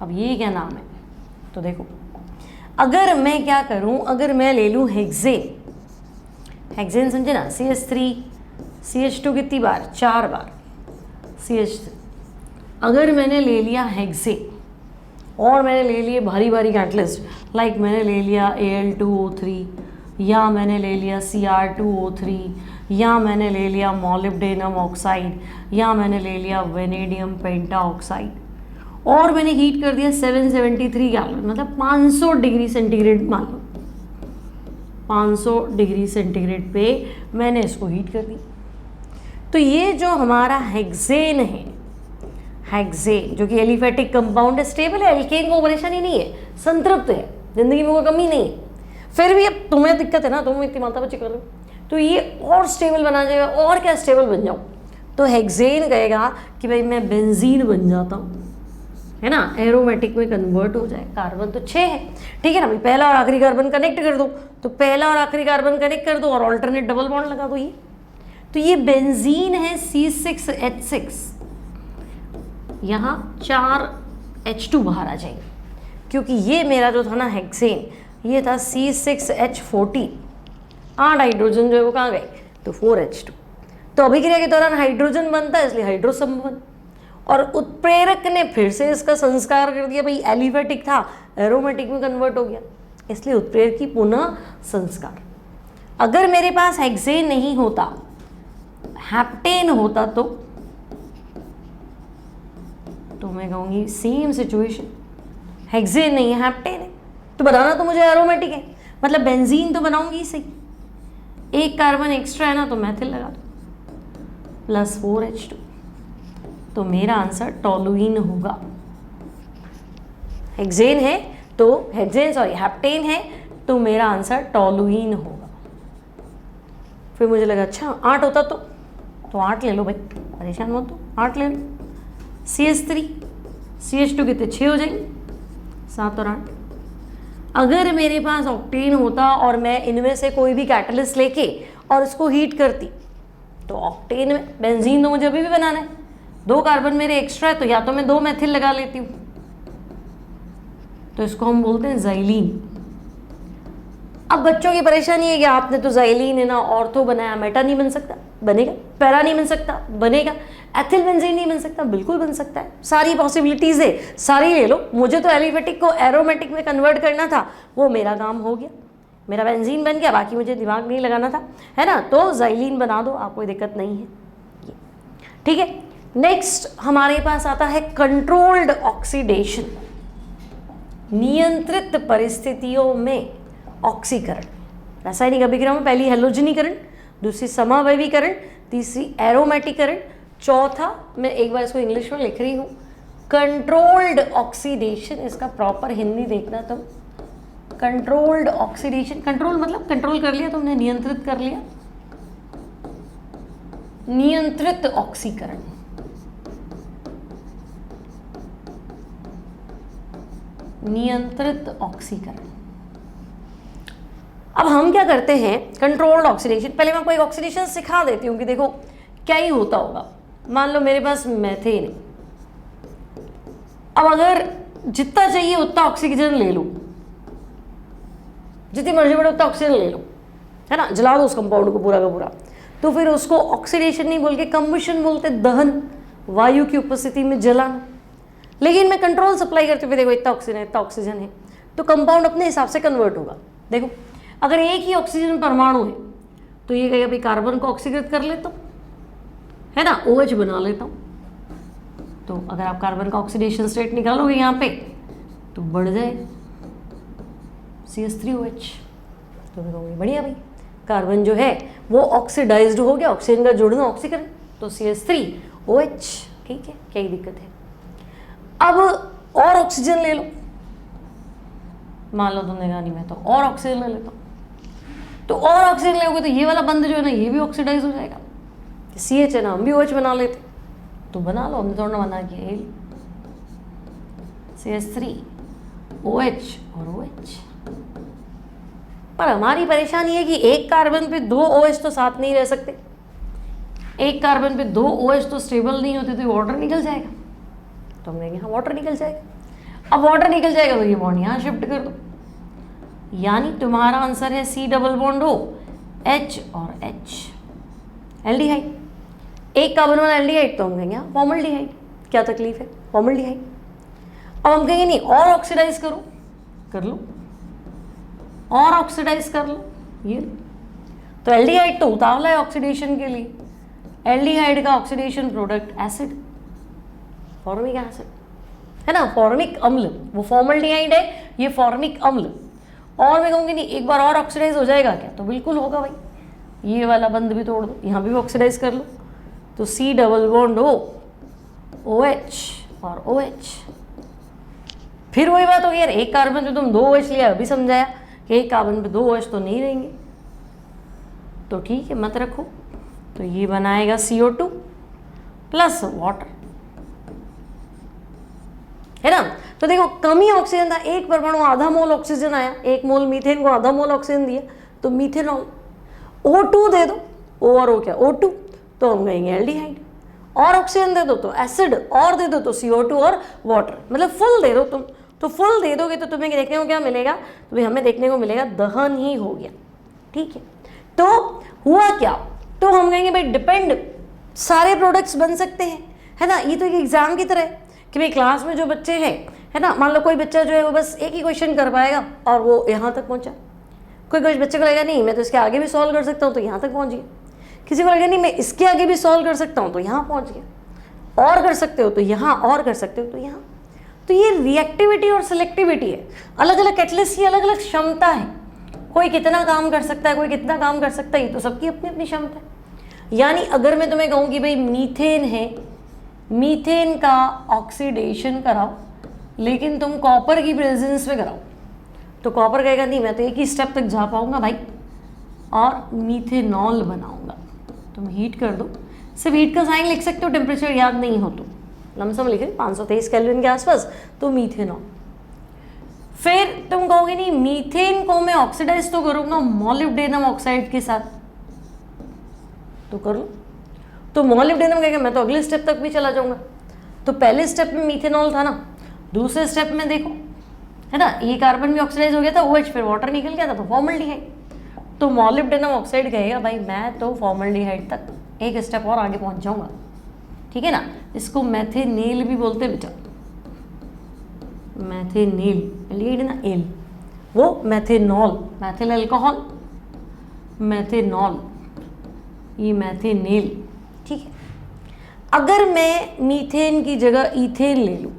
अब ये क्या नाम है, तो देखो अगर मैं क्या करूं, अगर मैं ले लूं हेक्सेन, हेक्सेन समझे ना, CH3 CH2 कितनी बार, 4 बार CH3। अगर मैंने ले लिया हेक्सेन और मैंने ले लिए भारी भारी कैटलिस्ट, लाइक मैंने ले लिया Al2O3, या मैंने ले लिया Cr2O3, या मैंने ले लिया मॉलिब्डेनम ऑक्साइड, या मैंने ले लिया वेनेडियम पेंटा ऑक्साइड, और मैंने हीट कर दिया 773 गैलन, मतलब 500 डिग्री सेंटीग्रेड, मान लो 500 डिग्री सेंटीग्रेड पे मैंने इसको हीट कर दी। तो ये जो हमारा हेक्सेन है, हेक्सेन जो कि एलिफेटिक कंपाउंड है, स्टेबल है, एल्केन को परेशानी नहीं है, संतृप्त है, जिंदगी में कोई कमी नहीं है। फिर भी अब तुम्हें दिक्कत है ना, तुम इतनी माथापच्ची कर रहे हो, तो ये और स्टेबल बना जाएगा, और क्या स्टेबल बन जाऊँ, तो हेक्सेन कहेगा कि भाई मैं बेंजीन बन जाता हूँ, है ना, एरोमेटिक में कन्वर्ट हो जाए। कार्बन तो 6 है, ठीक है ना भाई, पहला और आखिरी कार्बन कनेक्ट कर दो, तो पहला और आखिरी कार्बन कनेक्ट कर दो और ऑल्टरनेट डबल बॉन्ड लगा दो। ये तो ये बेंजीन है C6H6, यहाँ 4 H2 बाहर आ जाएंगे, क्योंकि ये मेरा जो था ना हेक्सेन, ये था C6H14, 8 हाइड्रोजन जो है वो कहाँ गए, तो 4H2। तो अभिक्रिया के दौरान हाइड्रोजन बनता है, इसलिए हाइड्रोसंबंध, और उत्प्रेरक ने फिर से इसका संस्कार कर दिया, भाई एलिफेटिक था एरोमेटिक में कन्वर्ट हो गया, इसलिए उत्प्रेरक की पुनः संस्कार। अगर मेरे पास हेक्सेन नहीं होता, हेप्टेन होता, तो मैं कहूँगी सेम सिचुएशन, हेक्सेन नहीं है, हेप्टेन है, तो बनाना तो मुझे एरोमेटिक है, मतलब बेंजीन तो बनाऊंगी सही, एक कार्बन एक्स्ट्रा है ना, तो मैथिल लगा दो, प्लस 4H2, तो मेरा आंसर टोलुइन होगा। हेक्सेन है तो हेप्टेन है, तो मेरा आंसर टोलुइन होगा। फिर मुझे लगा अच्छा 8 होता तो 8 ले लो भाई, परेशान मत हो, 8 ले लो। CH3 CH2 कितने 6 हो जाएंगे, 7 और 8। अगर मेरे पास ऑक्टेन होता और मैं इनमें से कोई भी कैटलिस्ट लेके और इसको हीट करती, तो ऑक्टेन में बेंजीन तो मुझे अभी भी बनाना है, 2 कार्बन मेरे एक्स्ट्रा है, तो या तो मैं 2 मेथिल लगा लेती हूँ, तो इसको हम बोलते हैं ज़ाइलीन। अब बच्चों की परेशानी है कि आपने तो ज़ाइलीन है ना ऑर्थो बनाया, मेटा नहीं बन सकता, बनेगा, पैरा नहीं बन सकता, बनेगा, एथिल बेंजीन नहीं बन सकता, बिल्कुल बन सकता है, सारी पॉसिबिलिटीज़ है, सारी ले लो। मुझे तो एलिफेटिक को एरोमेटिक में कन्वर्ट करना था, वो मेरा काम हो गया, मेरा बेंजीन बन गया, बाकी मुझे दिमाग नहीं लगाना था, है ना, तो ज़ाइलीन बना दो, आप कोई दिक्कत नहीं है, ठीक है। नेक्स्ट हमारे पास आता है कंट्रोल्ड ऑक्सीडेशन, नियंत्रित परिस्थितियों में ऑक्सीकरण। रासायनिक अभिक्रिया में पहली हेलोजनीकरण, दूसरी समावयवीकरण, तीसरी एरोमेटिकरण, चौथा मैं एक बार इसको इंग्लिश में लिख रही हूँ, कंट्रोल्ड ऑक्सीडेशन। इसका प्रॉपर हिंदी देखना तुम, कंट्रोल्ड ऑक्सीडेशन, कंट्रोल मतलब कंट्रोल कर लिया तुमने, नियंत्रित कर लिया, नियंत्रित ऑक्सीकरण। नियंत्रित ऑक्सीकरण। अब हम क्या करते हैं, कंट्रोल्ड ऑक्सीडेशन, पहले मैं आपको एक ऑक्सीडेशन सिखा देती हूँ कि देखो क्या ही होता होगा। मान लो मेरे पास मेथेन है, अब अगर जितना चाहिए उतना ऑक्सीजन ले लो, जितनी मर्जी पड़े उतना ऑक्सीजन ले लो, है ना, जला दो उस कंपाउंड को पूरा का पूरा, तो फिर उसको ऑक्सीडेशन नहीं बोल के कंबशन बोलते, दहन, वायु की उपस्थिति में जलाना। लेकिन मैं कंट्रोल सप्लाई करती हूँ, देखो इतना ऑक्सीजन है, इतना ऑक्सीजन है, तो कंपाउंड अपने हिसाब से कन्वर्ट होगा। देखो अगर एक ही ऑक्सीजन परमाणु है तो ये कहेगा भाई कार्बन को ऑक्सीकृत कर लेता हूँ, है ना, OH बना लेता हूँ। तो अगर आप कार्बन का ऑक्सीडेशन स्टेट निकालोगे यहाँ पे तो बढ़ जाए CH3OH, तो मैं कहूँगी बढ़िया भाई, कार्बन जो है वो ऑक्सीडाइज्ड हो गया, ऑक्सीजन का जुड़ना ऑक्सीकरण, तो CH3OH, ठीक है, क्या ही दिक्कत है। अब और ऑक्सीजन ले लो, मान लो तुमने कहा नहीं मैं तो और ऑक्सीजन ले लेता हूँ, तो और ऑक्सीजन लोगे तो ये वाला बंद जो है ना ये भी ऑक्सीडाइज हो जाएगा, CH है ना, हम भी OH बना लेते, तो बना लो, हमने थोड़ा बना किया, CH3OH और OH। पर हमारी परेशानी है कि एक कार्बन पे 2 OH तो साथ नहीं रह सकते, एक कार्बन पे 2 OH तो स्टेबल नहीं होते, तो वाटर निकल जाएगा, तो हमने यहाँ वाटर निकल जाएगा। अब वाटर निकल जाएगा तो ये बॉन्ड यहाँ शिफ्ट कर दो, यानी तुम्हारा आंसर है C डबल बॉन्ड हो H और H, एल्डिहाइड, एक कार्बन वाला एल्डिहाइड, तो हम कहेंगे यहाँ फॉर्मल्डिहाइड, क्या तकलीफ है, फॉर्मल्डिहाइड। अब हम कहेंगे नहीं और ऑक्सीडाइज करो, कर लो, और ऑक्सीडाइज कर लो, ये तो एल्डिहाइड तो उतावला है ऑक्सीडेशन के लिए, एल्डिहाइड का oxidation product acid, formic acid, है ना, फॉर्मिक अम्ल, वो फॉर्मल्डिहाइड है, ये फॉर्मिक अम्ल। और मैं कहूँगी नहीं एक बार और ऑक्सीडाइज हो जाएगा क्या, तो बिल्कुल होगा भाई, ये वाला बंद भी तोड़ दो, यहाँ भी ऑक्सीडाइज कर लो, तो C double bond O, OH और OH। फिर वही बात हो गई यार, एक कार्बन पे तुम 2 OH लिया, अभी समझाया कि एक कार्बन पे 2 OH तो नहीं रहेंगे, तो ठीक है मत रखो, तो ये बनाएगा CO2 प्लस वाटर, है ना। तो देखो कम ही ऑक्सीजन था, एक परमाणु आधा मोल ऑक्सीजन आया, 1 मोल मीथेन को आधा मोल ऑक्सीजन दिया, तो मीथेनॉल। O2 दे दो, O और O क्या, O2, तो हम कहेंगे एल्डिहाइड। और ऑक्सीजन दे दो तो एसिड, और दे दो तो CO2 और वाटर, मतलब फुल दे दो तुम, तो फुल दे दोगे तो तुम्हें देखने को क्या मिलेगा, तो भाई हमें देखने को मिलेगा दहन ही हो गया, ठीक है। तो हुआ क्या, तो हम कहेंगे भाई डिपेंड, सारे प्रोडक्ट्स बन सकते हैं, है ना। ये तो एक एग्जाम की तरह है कि भाई क्लास में जो बच्चे हैं, है ना, मान लो कोई बच्चा जो है वो बस एक ही क्वेश्चन कर पाएगा और वो यहाँ तक पहुँचा, कोई बच्चे को लगेगा नहीं मैं तो इसके आगे भी सॉल्व कर सकता हूँ, तो यहाँ तक पहुँच गया, किसी को लगेगा नहीं मैं इसके आगे भी सॉल्व कर सकता हूँ, तो यहाँ पहुँच गया, और कर सकते हो तो यहाँ, और कर सकते हो तो यहाँ। तो ये रिएक्टिविटी और सिलेक्टिविटी है, अलग अलग कैटलिस्ट की अलग अलग क्षमता है, कोई कितना काम कर सकता है, कोई कितना काम कर सकता है, ये तो सबकी अपनी अपनी क्षमता है। यानी अगर मैं तुम्हें कहूँ कि भाई मीथेन है, मीथेन का ऑक्सीडेशन कराओ लेकिन तुम कॉपर की प्रेजेंस में कराओ, तो कॉपर कहेगा नहीं मैं तो एक ही स्टेप तक जा पाऊंगा भाई, और मीथेनॉल बनाऊंगा। तुम हीट कर दो, सिर्फ हीट का साइन लिख सकते हो, टेम्परेचर याद नहीं हो तो लमसम लिखे 523 केल्विन के आसपास, तो मीथेनॉल। फिर तुम कहोगे नहीं मीथेन को मैं ऑक्सीडाइज तो करूंगा मॉलिब्डेनम ऑक्साइड के साथ, तो कर लो, तो मॉलिब्डेनम कहेगा मैं तो अगले स्टेप तक भी चला जाऊंगा। तो पहले स्टेप में मीथेनॉल था ना, दूसरे स्टेप में देखो, है ना, ये कार्बन भी ऑक्सीडाइज हो गया था, OH फिर वाटर निकल गया था, तो फॉर्मल्डिहाइड। तो मॉलिब्डेनम ऑक्साइड कहेगा भाई मैं तो फॉर्मल्डिहाइड तक एक स्टेप और आगे पहुंच जाऊंगा, ठीक है ना। इसको मैथेनेल भी बोलते हैं बेटा, मैथेनेल, एल्डिहाइड ना एल, वो मैथेनॉल, मैथिल अल्कोहल, मैथेनॉल, ये मैथेनेल, ठीक है। अगर मैं मीथेन की जगह ईथेन ले लूँ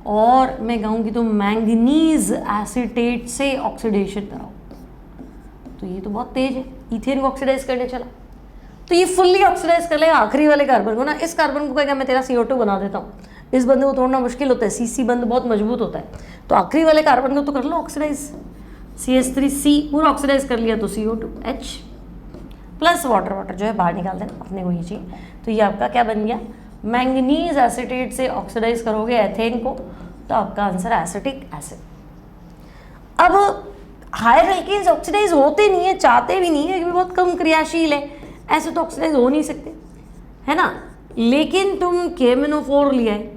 और मैं कहूँ कि तुम मैंगनीज एसीटेट से ऑक्सीडेशन कराओ, तो ये तो बहुत तेज है, ईथेन को ऑक्सीडाइज करने चला, तो ये फुल्ली ऑक्सीडाइज कर लेगा आखिरी वाले कार्बन को ना। इस कार्बन को कहेगा मैं तेरा CO2 बना देता हूँ, इस बंद को तोड़ना मुश्किल होता है, CC बंद बहुत मजबूत होता है, तो आखिरी वाले कार्बन को तो कर लो ऑक्सीडाइज, CH3C पूरा ऑक्सीडाइज कर लिया, तो CO2 H plus water, water जो है बाहर निकाल देना, अपने को ये चाहिए। तो ये आपका क्या बन गया, मैंगनीज एसीटेट से ऑक्सीडाइज करोगे एथेन को, तो आपका आंसर एसिटिक एसिड। अब हायर एल्केन्स ऑक्सीडाइज होते नहीं है, चाहते भी नहीं है क्योंकि बहुत कम क्रियाशील है, ऐसे तो ऑक्सीडाइज हो नहीं सकते, है ना। लेकिन तुम KMnO4 लिया है,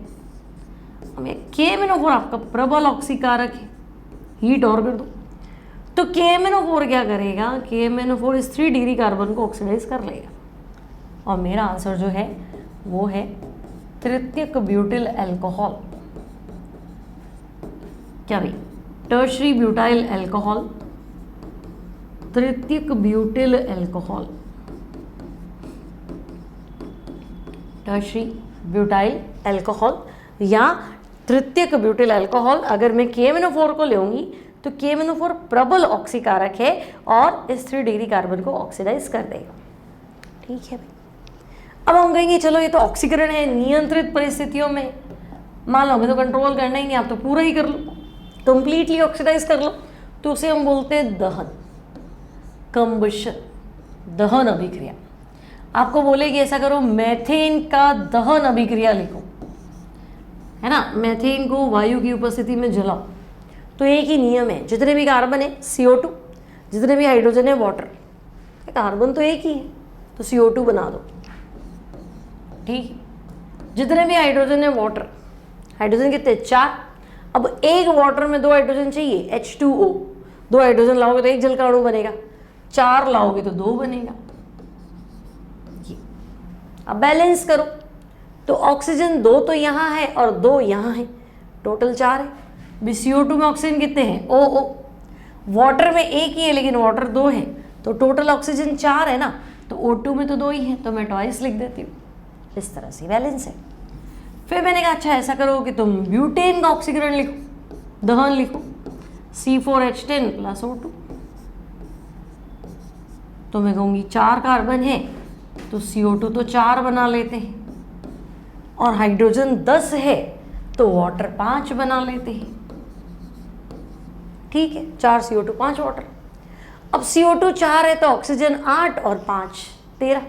KMnO4 आपका प्रबल ऑक्सीकारक है, हीट और कर दो, तो KMnO4 क्या करेगा, KMnO4 इस 3 डिग्री कार्बन को ऑक्सीडाइज कर लेगा, और मेरा आंसर जो है वो है तृतीयक ब्यूटिल अल्कोहल। क्या भाई, टर्शरी ब्यूटाइल अल्कोहल, तृतीयक butyl alcohol, tertiary butyl alcohol या तृतीयक ब्यूटिल अल्कोहल। अगर मैं KMnO4 को लूँगी तो KMnO4 प्रबल ऑक्सीकारक है और इस 3 डिग्री कार्बन को ऑक्सीडाइज कर देगा, ठीक है भाई। अब हम कहेंगे चलो ये तो ऑक्सीकरण है, नियंत्रित परिस्थितियों में, मान लो हमें तो कंट्रोल करना ही नहीं, आप तो पूरा ही कर लो, कंप्लीटली ऑक्सीडाइज कर लो, तो उसे हम बोलते हैं दहन, कंबशन, दहन अभिक्रिया। आपको बोलेगी ऐसा करो, मेथेन का दहन अभिक्रिया लिखो, है ना, मेथेन को वायु की उपस्थिति में जलाओ, तो एक ही नियम है, जितने भी कार्बन है CO2, जितने भी हाइड्रोजन है वाटर, कार्बन तो एक ही है तो CO2 बना दो, ठीक। जितने भी हाइड्रोजन है वाटर, हाइड्रोजन कितने 4, अब एक वाटर में 2 हाइड्रोजन चाहिए H2O, 2 हाइड्रोजन लाओगे तो एक जल का अणु बनेगा, 4 लाओगे तो 2 बनेगा। अब बैलेंस करो, तो ऑक्सीजन 2 तो यहाँ है और 2 यहाँ है, टोटल 4 है। CO2 में ऑक्सीजन कितने हैं, OO, वाटर में एक ही है लेकिन वाटर 2 है, तो टोटल ऑक्सीजन 4 है ना, तो O2 में तो 2 ही है, तो मैं ट्वाइस लिख देती हूँ। इस तरह से बैलेंस है। फिर मैंने कहा अच्छा ऐसा करो कि तुम ब्यूटेन का ऑक्सीकरण लिखो, दहन लिखो, C4H10 + O2। तो मैं कहूँगी 4 कार्बन है तो CO2 तो 4 बना लेते हैं, और हाइड्रोजन 10 है तो वाटर 5 बना लेते हैं। ठीक है, 4 CO2 5 वाटर। अब CO2 4 है तो ऑक्सीजन 8 और 5 13।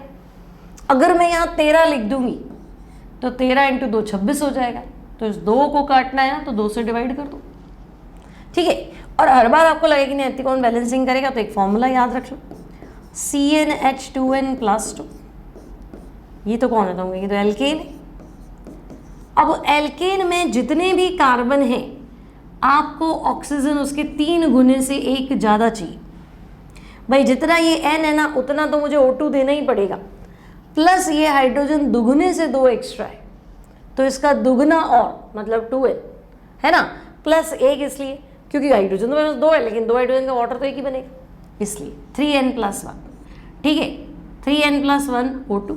अगर मैं यहाँ 13 लिख दूंगी तो 13 × 2 26 हो जाएगा, तो इस 2 को काटना है ना तो 2 से डिवाइड कर दो। ठीक है, और हर बार आपको लगेगी नहीं ऐसी कौन बैलेंसिंग करेगा, तो एक फॉर्मूला याद रख लो, CnH2n + 2। ये तो कौन है, तो ये तो एल्केन है। अब एल्केन में जितने भी कार्बन हैं आपको ऑक्सीजन उसके 3 गुने से 1 ज़्यादा चाहिए। भाई जितना ये N है ना उतना तो मुझे O2 देना ही पड़ेगा, प्लस ये हाइड्रोजन दुगने से 2 एक्स्ट्रा है, तो इसका दुगना और मतलब 2N है ना, प्लस 1 इसलिए क्योंकि हाइड्रोजन तो मेरे पास 2 है, लेकिन 2 हाइड्रोजन का वाटर तो 1 ही बनेगा, इसलिए 3N + 1। ठीक है, 3N + 1 O2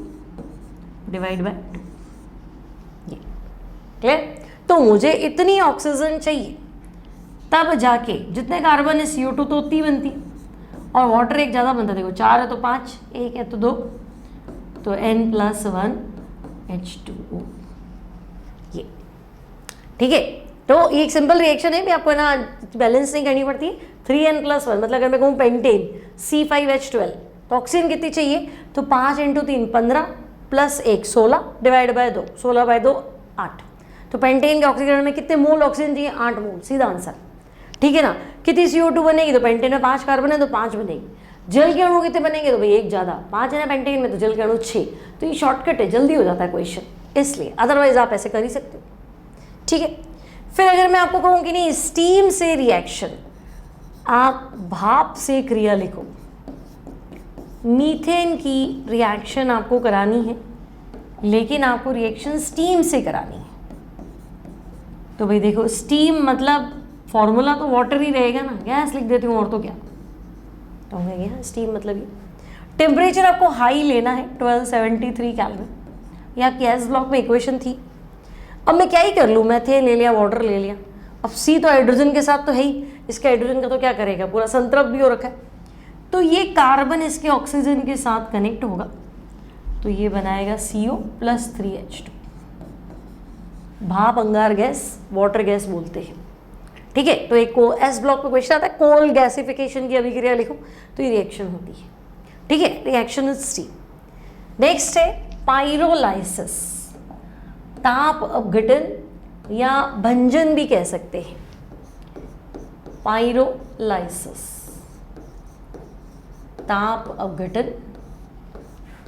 डिवाइड बाय 2। ये क्लियर। तो मुझे इतनी ऑक्सीजन चाहिए, तब जाके जितने कार्बन है CO2 तो उतनी बनती है, और वाटर 1 ज़्यादा बनता है। देखो 4 है तो 5, 1 है तो 2, तो N + 1 H2O। ये ठीक है, तो ये एक सिंपल रिएक्शन है भी, आपको ना बैलेंस नहीं करनी पड़ती है। 3N + 1 मतलब अगर मैं कहूँ पेंटेन C5H12 तो ऑक्सीजन कितनी चाहिए, तो 5 × 3 15 + 1 16 डिवाइड बाय 2, 16/2 8। तो पेंटेन के ऑक्सीकरण में कितने मोल ऑक्सीजन चाहिए, 8 मोल, सीधा आंसर। ठीक है ना। कितनी CO2 बनेगी, तो पेंटेन में 5 कार्बन है तो 5 बनेगी। जल के अणु कितने बनेंगे, तो भाई 1 ज़्यादा, 5 है ना पेंटेन में, तो जल के अणु 6। तो ये शॉर्टकट है, जल्दी हो जाता है क्वेश्चन, इसलिए अदरवाइज आप ऐसे कर ही सकते हो। ठीक है, फिर अगर मैं आपको कहूँ कि नहीं स्टीम से रिएक्शन, आप भाप से क्रिया लिखो। मीथेन की रिएक्शन आपको करानी है, लेकिन आपको रिएक्शन स्टीम से करानी है। तो भाई देखो स्टीम मतलब फॉर्मूला तो वाटर ही रहेगा ना, गैस लिख देती हूँ और तो क्या, तो यहाँ स्टीम मतलब ये। टेम्परेचर आपको हाई लेना है 1273 केल्विन, ये आपकी एस ब्लॉक में इक्वेशन थी। अब मैं क्या ही कर लूँ, मैथेन ले लिया, वाटर ले लिया। अब सी तो हाइड्रोजन के साथ तो है ही, इसके हाइड्रोजन का तो क्या करेगा, पूरा संतृप्त भी हो रखा है, तो ये कार्बन इसके ऑक्सीजन के साथ कनेक्ट होगा, तो ये बनाएगा CO + 3H2। भाप अंगार गैस, वाटर गैस बोलते हैं। ठीक है, तो एक को एस ब्लॉक पे क्वेश्चन आता है, कोल गैसिफिकेशन की अभिक्रिया लिखो, तो ये रिएक्शन होती है। ठीक है, रिएक्शन इज स्टीम। नेक्स्ट है पाइरोलाइसिस, ताप अपघटन या भंजन भी कह सकते हैं। पाइरोलाइसिस, ताप अपघटन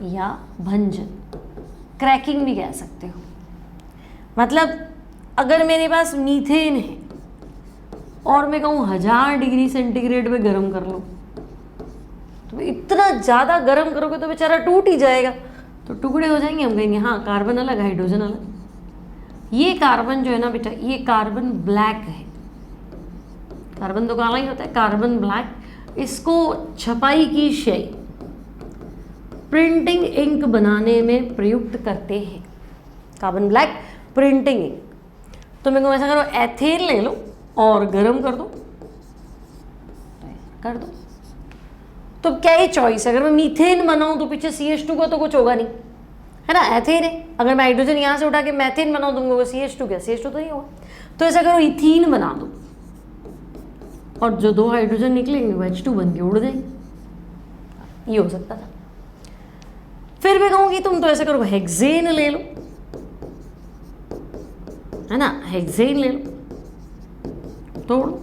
या भंजन, क्रैकिंग भी कह सकते हो। मतलब अगर मेरे पास मीथेन है और मैं कहूँ 1000 डिग्री सेंटीग्रेड पे गर्म कर लो, तो इतना ज़्यादा गर्म करोगे तो बेचारा टूट ही जाएगा, तो टुकड़े हो जाएंगे। हम कहेंगे हाँ कार्बन अलग हाइड्रोजन अलग। ये कार्बन जो है ना बेटा, ये कार्बन ब्लैक है, कार्बन तो काला ही होता है, कार्बन ब्लैक। इसको छपाई की शय, प्रिंटिंग इंक बनाने में प्रयुक्त करते हैं। Carbon black printing ink. तो मैं कहूँ ऐसा करो, एथेन ले लो और गर्म कर दो, तो क्या ही चॉइस है। अगर मैं मीथेन बनाऊं तो पीछे CH2 का तो कुछ होगा नहीं, है ना, एथेन है। अगर मैं हाइड्रोजन यहाँ से उठा के मैथेन बनाऊं तो CH2 क्या, CH2 तो नहीं होगा। तो ऐसा करो इथीन बना दो, और जो 2 हाइड्रोजन निकलेंगे वो H2 बन के उड़ जाएंगे। ये हो सकता था। फिर मैं कहूँगी तुम तो ऐसे करो, हेक्सेन ले लो, है ना, हेक्सेन ले लो, तोड़ो।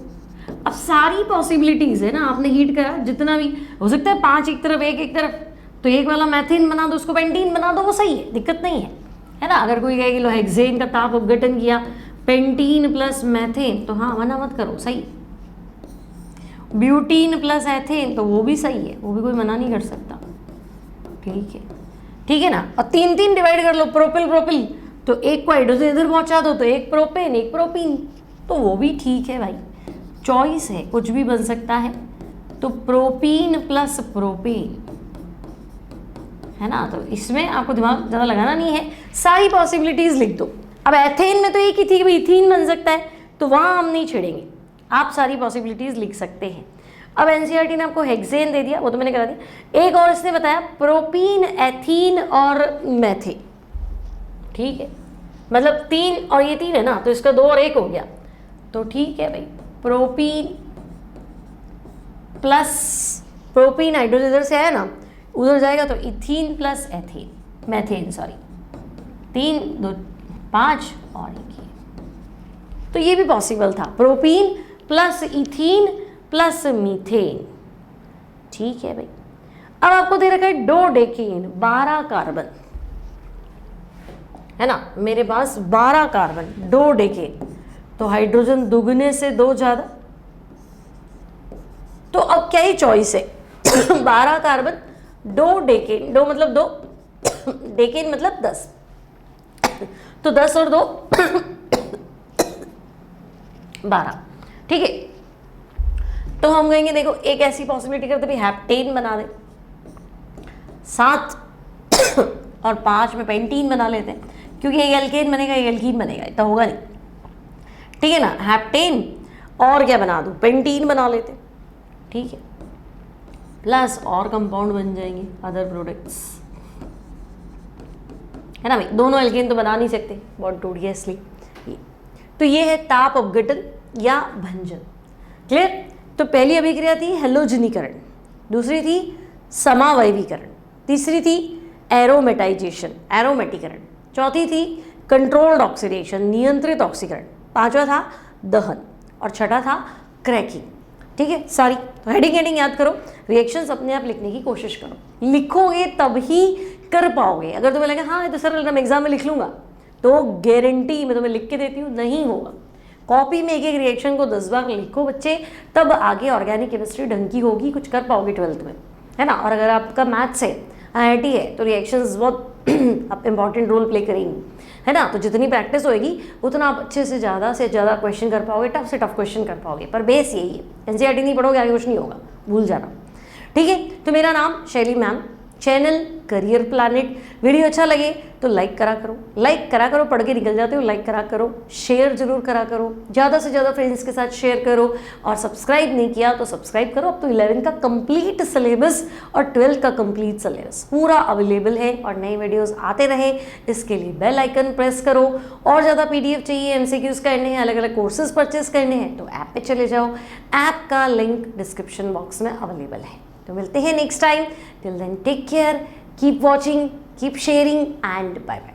अब सारी पॉसिबिलिटीज है ना, आपने हीट करा, जितना भी हो सकता है 5 एक तरफ, एक तरफ, तो एक वाला मैथेन बना दो, उसको पेंटीन बना दो, वो सही है, दिक्कत नहीं है ना। अगर कोई कहेगी लो हेक्सेन का ताप अपघटन किया, पेंटीन प्लस मैथेन, तो हाँ मना मत करो, सही। ब्यूटीन प्लस एथेन, तो वो भी सही है, वो भी कोई मना नहीं कर सकता। ठीक है ना। और 3 डिवाइड कर लो, प्रोपिल प्रोपिल, तो एक को हाइड्रोजन इधर पहुंचा दो, तो एक प्रोपेन एक प्रोपीन, तो वो भी ठीक है भाई, चॉइस है, कुछ भी बन सकता है। तो प्रोपीन प्लस प्रोपेन, है ना। तो इसमें आपको दिमाग ज़्यादा लगाना नहीं है, सारी पॉसिबिलिटीज़ लिख दो। अब एथेन में तो एक ही थी कि इथीन बन सकता है, तो वहाँ हम नहीं छेड़ेंगे, आप सारी पॉसिबिलिटीज़ लिख सकते हैं। अब एनसीईआरटी ने आपको हेक्सेन दे दिया, वो तो मैंने करा दिया। एक और इसने बताया प्रोपीन, एथीन और मेथेन, ठीक है, मतलब 3 और ये 3 है ना, तो इसका 2 और 1 हो गया, तो ठीक है भाई। प्रोपीन प्लस प्रोपीन हाइड्रोजन इधर से आया ना, उधर जाएगा तो ethene plus ethane, methane sorry, 3 2 5 और 1 ये, तो ये भी पॉसिबल था, propene plus ethene plus methane, ठीक है भाई। अब आपको दे रखा है डोडेकेन, 12 कार्बन, है ना, मेरे पास 12 कार्बन, डोडेकेन, तो हाइड्रोजन दुगने से 2 ज़्यादा, तो अब क्या ही चॉइस है 12 कार्बन, डोडेकेन, डो मतलब 2, डेकेन मतलब 10, तो 10 और 2 12, ठीक है। तो हम कहेंगे देखो एक ऐसी पॉसिबिलिटी करते भी हैप्टेन बना दे, 7 और 5 में पेंटीन बना लेते हैं, क्योंकि एक एल्केन बनेगा एक एल्कीन बनेगा, इतना होगा नहीं, ठीक है ना। हैप्टेन और क्या बना दूँ, पेंटीन बना लेते, ठीक है, प्लस और कंपाउंड बन जाएंगे अदर प्रोडक्ट्स, है ना भाई। दोनों एल्केन तो बना नहीं सकते, बहुत टूट गया इसलिए। तो ये है ताप अपघटन या भंजन, क्लियर। तो पहली अभिक्रिया थी हेलोजनीकरण, दूसरी थी समावयवीकरण, तीसरी थी एरोमेटाइजेशन, एरोमेटीकरण, चौथी थी कंट्रोल्ड ऑक्सीडेशन, नियंत्रित ऑक्सीकरण, पांचवा था दहन, और छठा था क्रैकिंग, ठीक है। सारी हेडिंग याद करो, रिएक्शंस अपने आप लिखने की कोशिश करो, लिखोगे तब ही कर पाओगे। अगर तुम्हें लगे हाँ ये तो सर मैं एग्जाम में लिख लूंगा, तो गारंटी मैं तुम्हें लिख के देती हूँ नहीं होगा। कॉपी में एक एक रिएक्शन को 10 बार लिखो बच्चे, तब आगे ऑर्गेनिक केमिस्ट्री ढंग की होगी, कुछ कर पाओगे 12th में, है ना। और अगर आपका मैथ्स है, IIT है, तो रिएक्शंस बहुत इंपॉर्टेंट रोल प्ले करेंगी, है ना। तो जितनी प्रैक्टिस होएगी उतना आप अच्छे से ज़्यादा क्वेश्चन कर पाओगे, टफ से टफ क्वेश्चन कर पाओगे, पर बेस यही है। NCERT नहीं पढ़ोगे आगे कुछ नहीं होगा, भूल जाना, ठीक है। तो मेरा नाम शैली ma'am, channel career planet. Video अच्छा लगे तो लाइक करा करो, पढ़ के निकल जाते हो, लाइक करा करो, शेयर जरूर करा करो, ज़्यादा से ज़्यादा फ्रेंड्स के साथ शेयर करो, और सब्सक्राइब नहीं किया तो सब्सक्राइब करो। अब तो 11 का कंप्लीट सिलेबस और 12 का कंप्लीट सिलेबस पूरा अवेलेबल है, और नए वीडियोस आते रहे, इसके लिए बेल आइकन प्रेस करो। और ज़्यादा PDF चाहिए, MCQs करने हैं, अलग अलग कोर्सेज परचेस करने हैं, तो ऐप पे चले जाओ, ऐप का लिंक डिस्क्रिप्शन बॉक्स में अवेलेबल है। तो मिलते हैं next time, till then take care, keep watching, keep sharing and bye bye.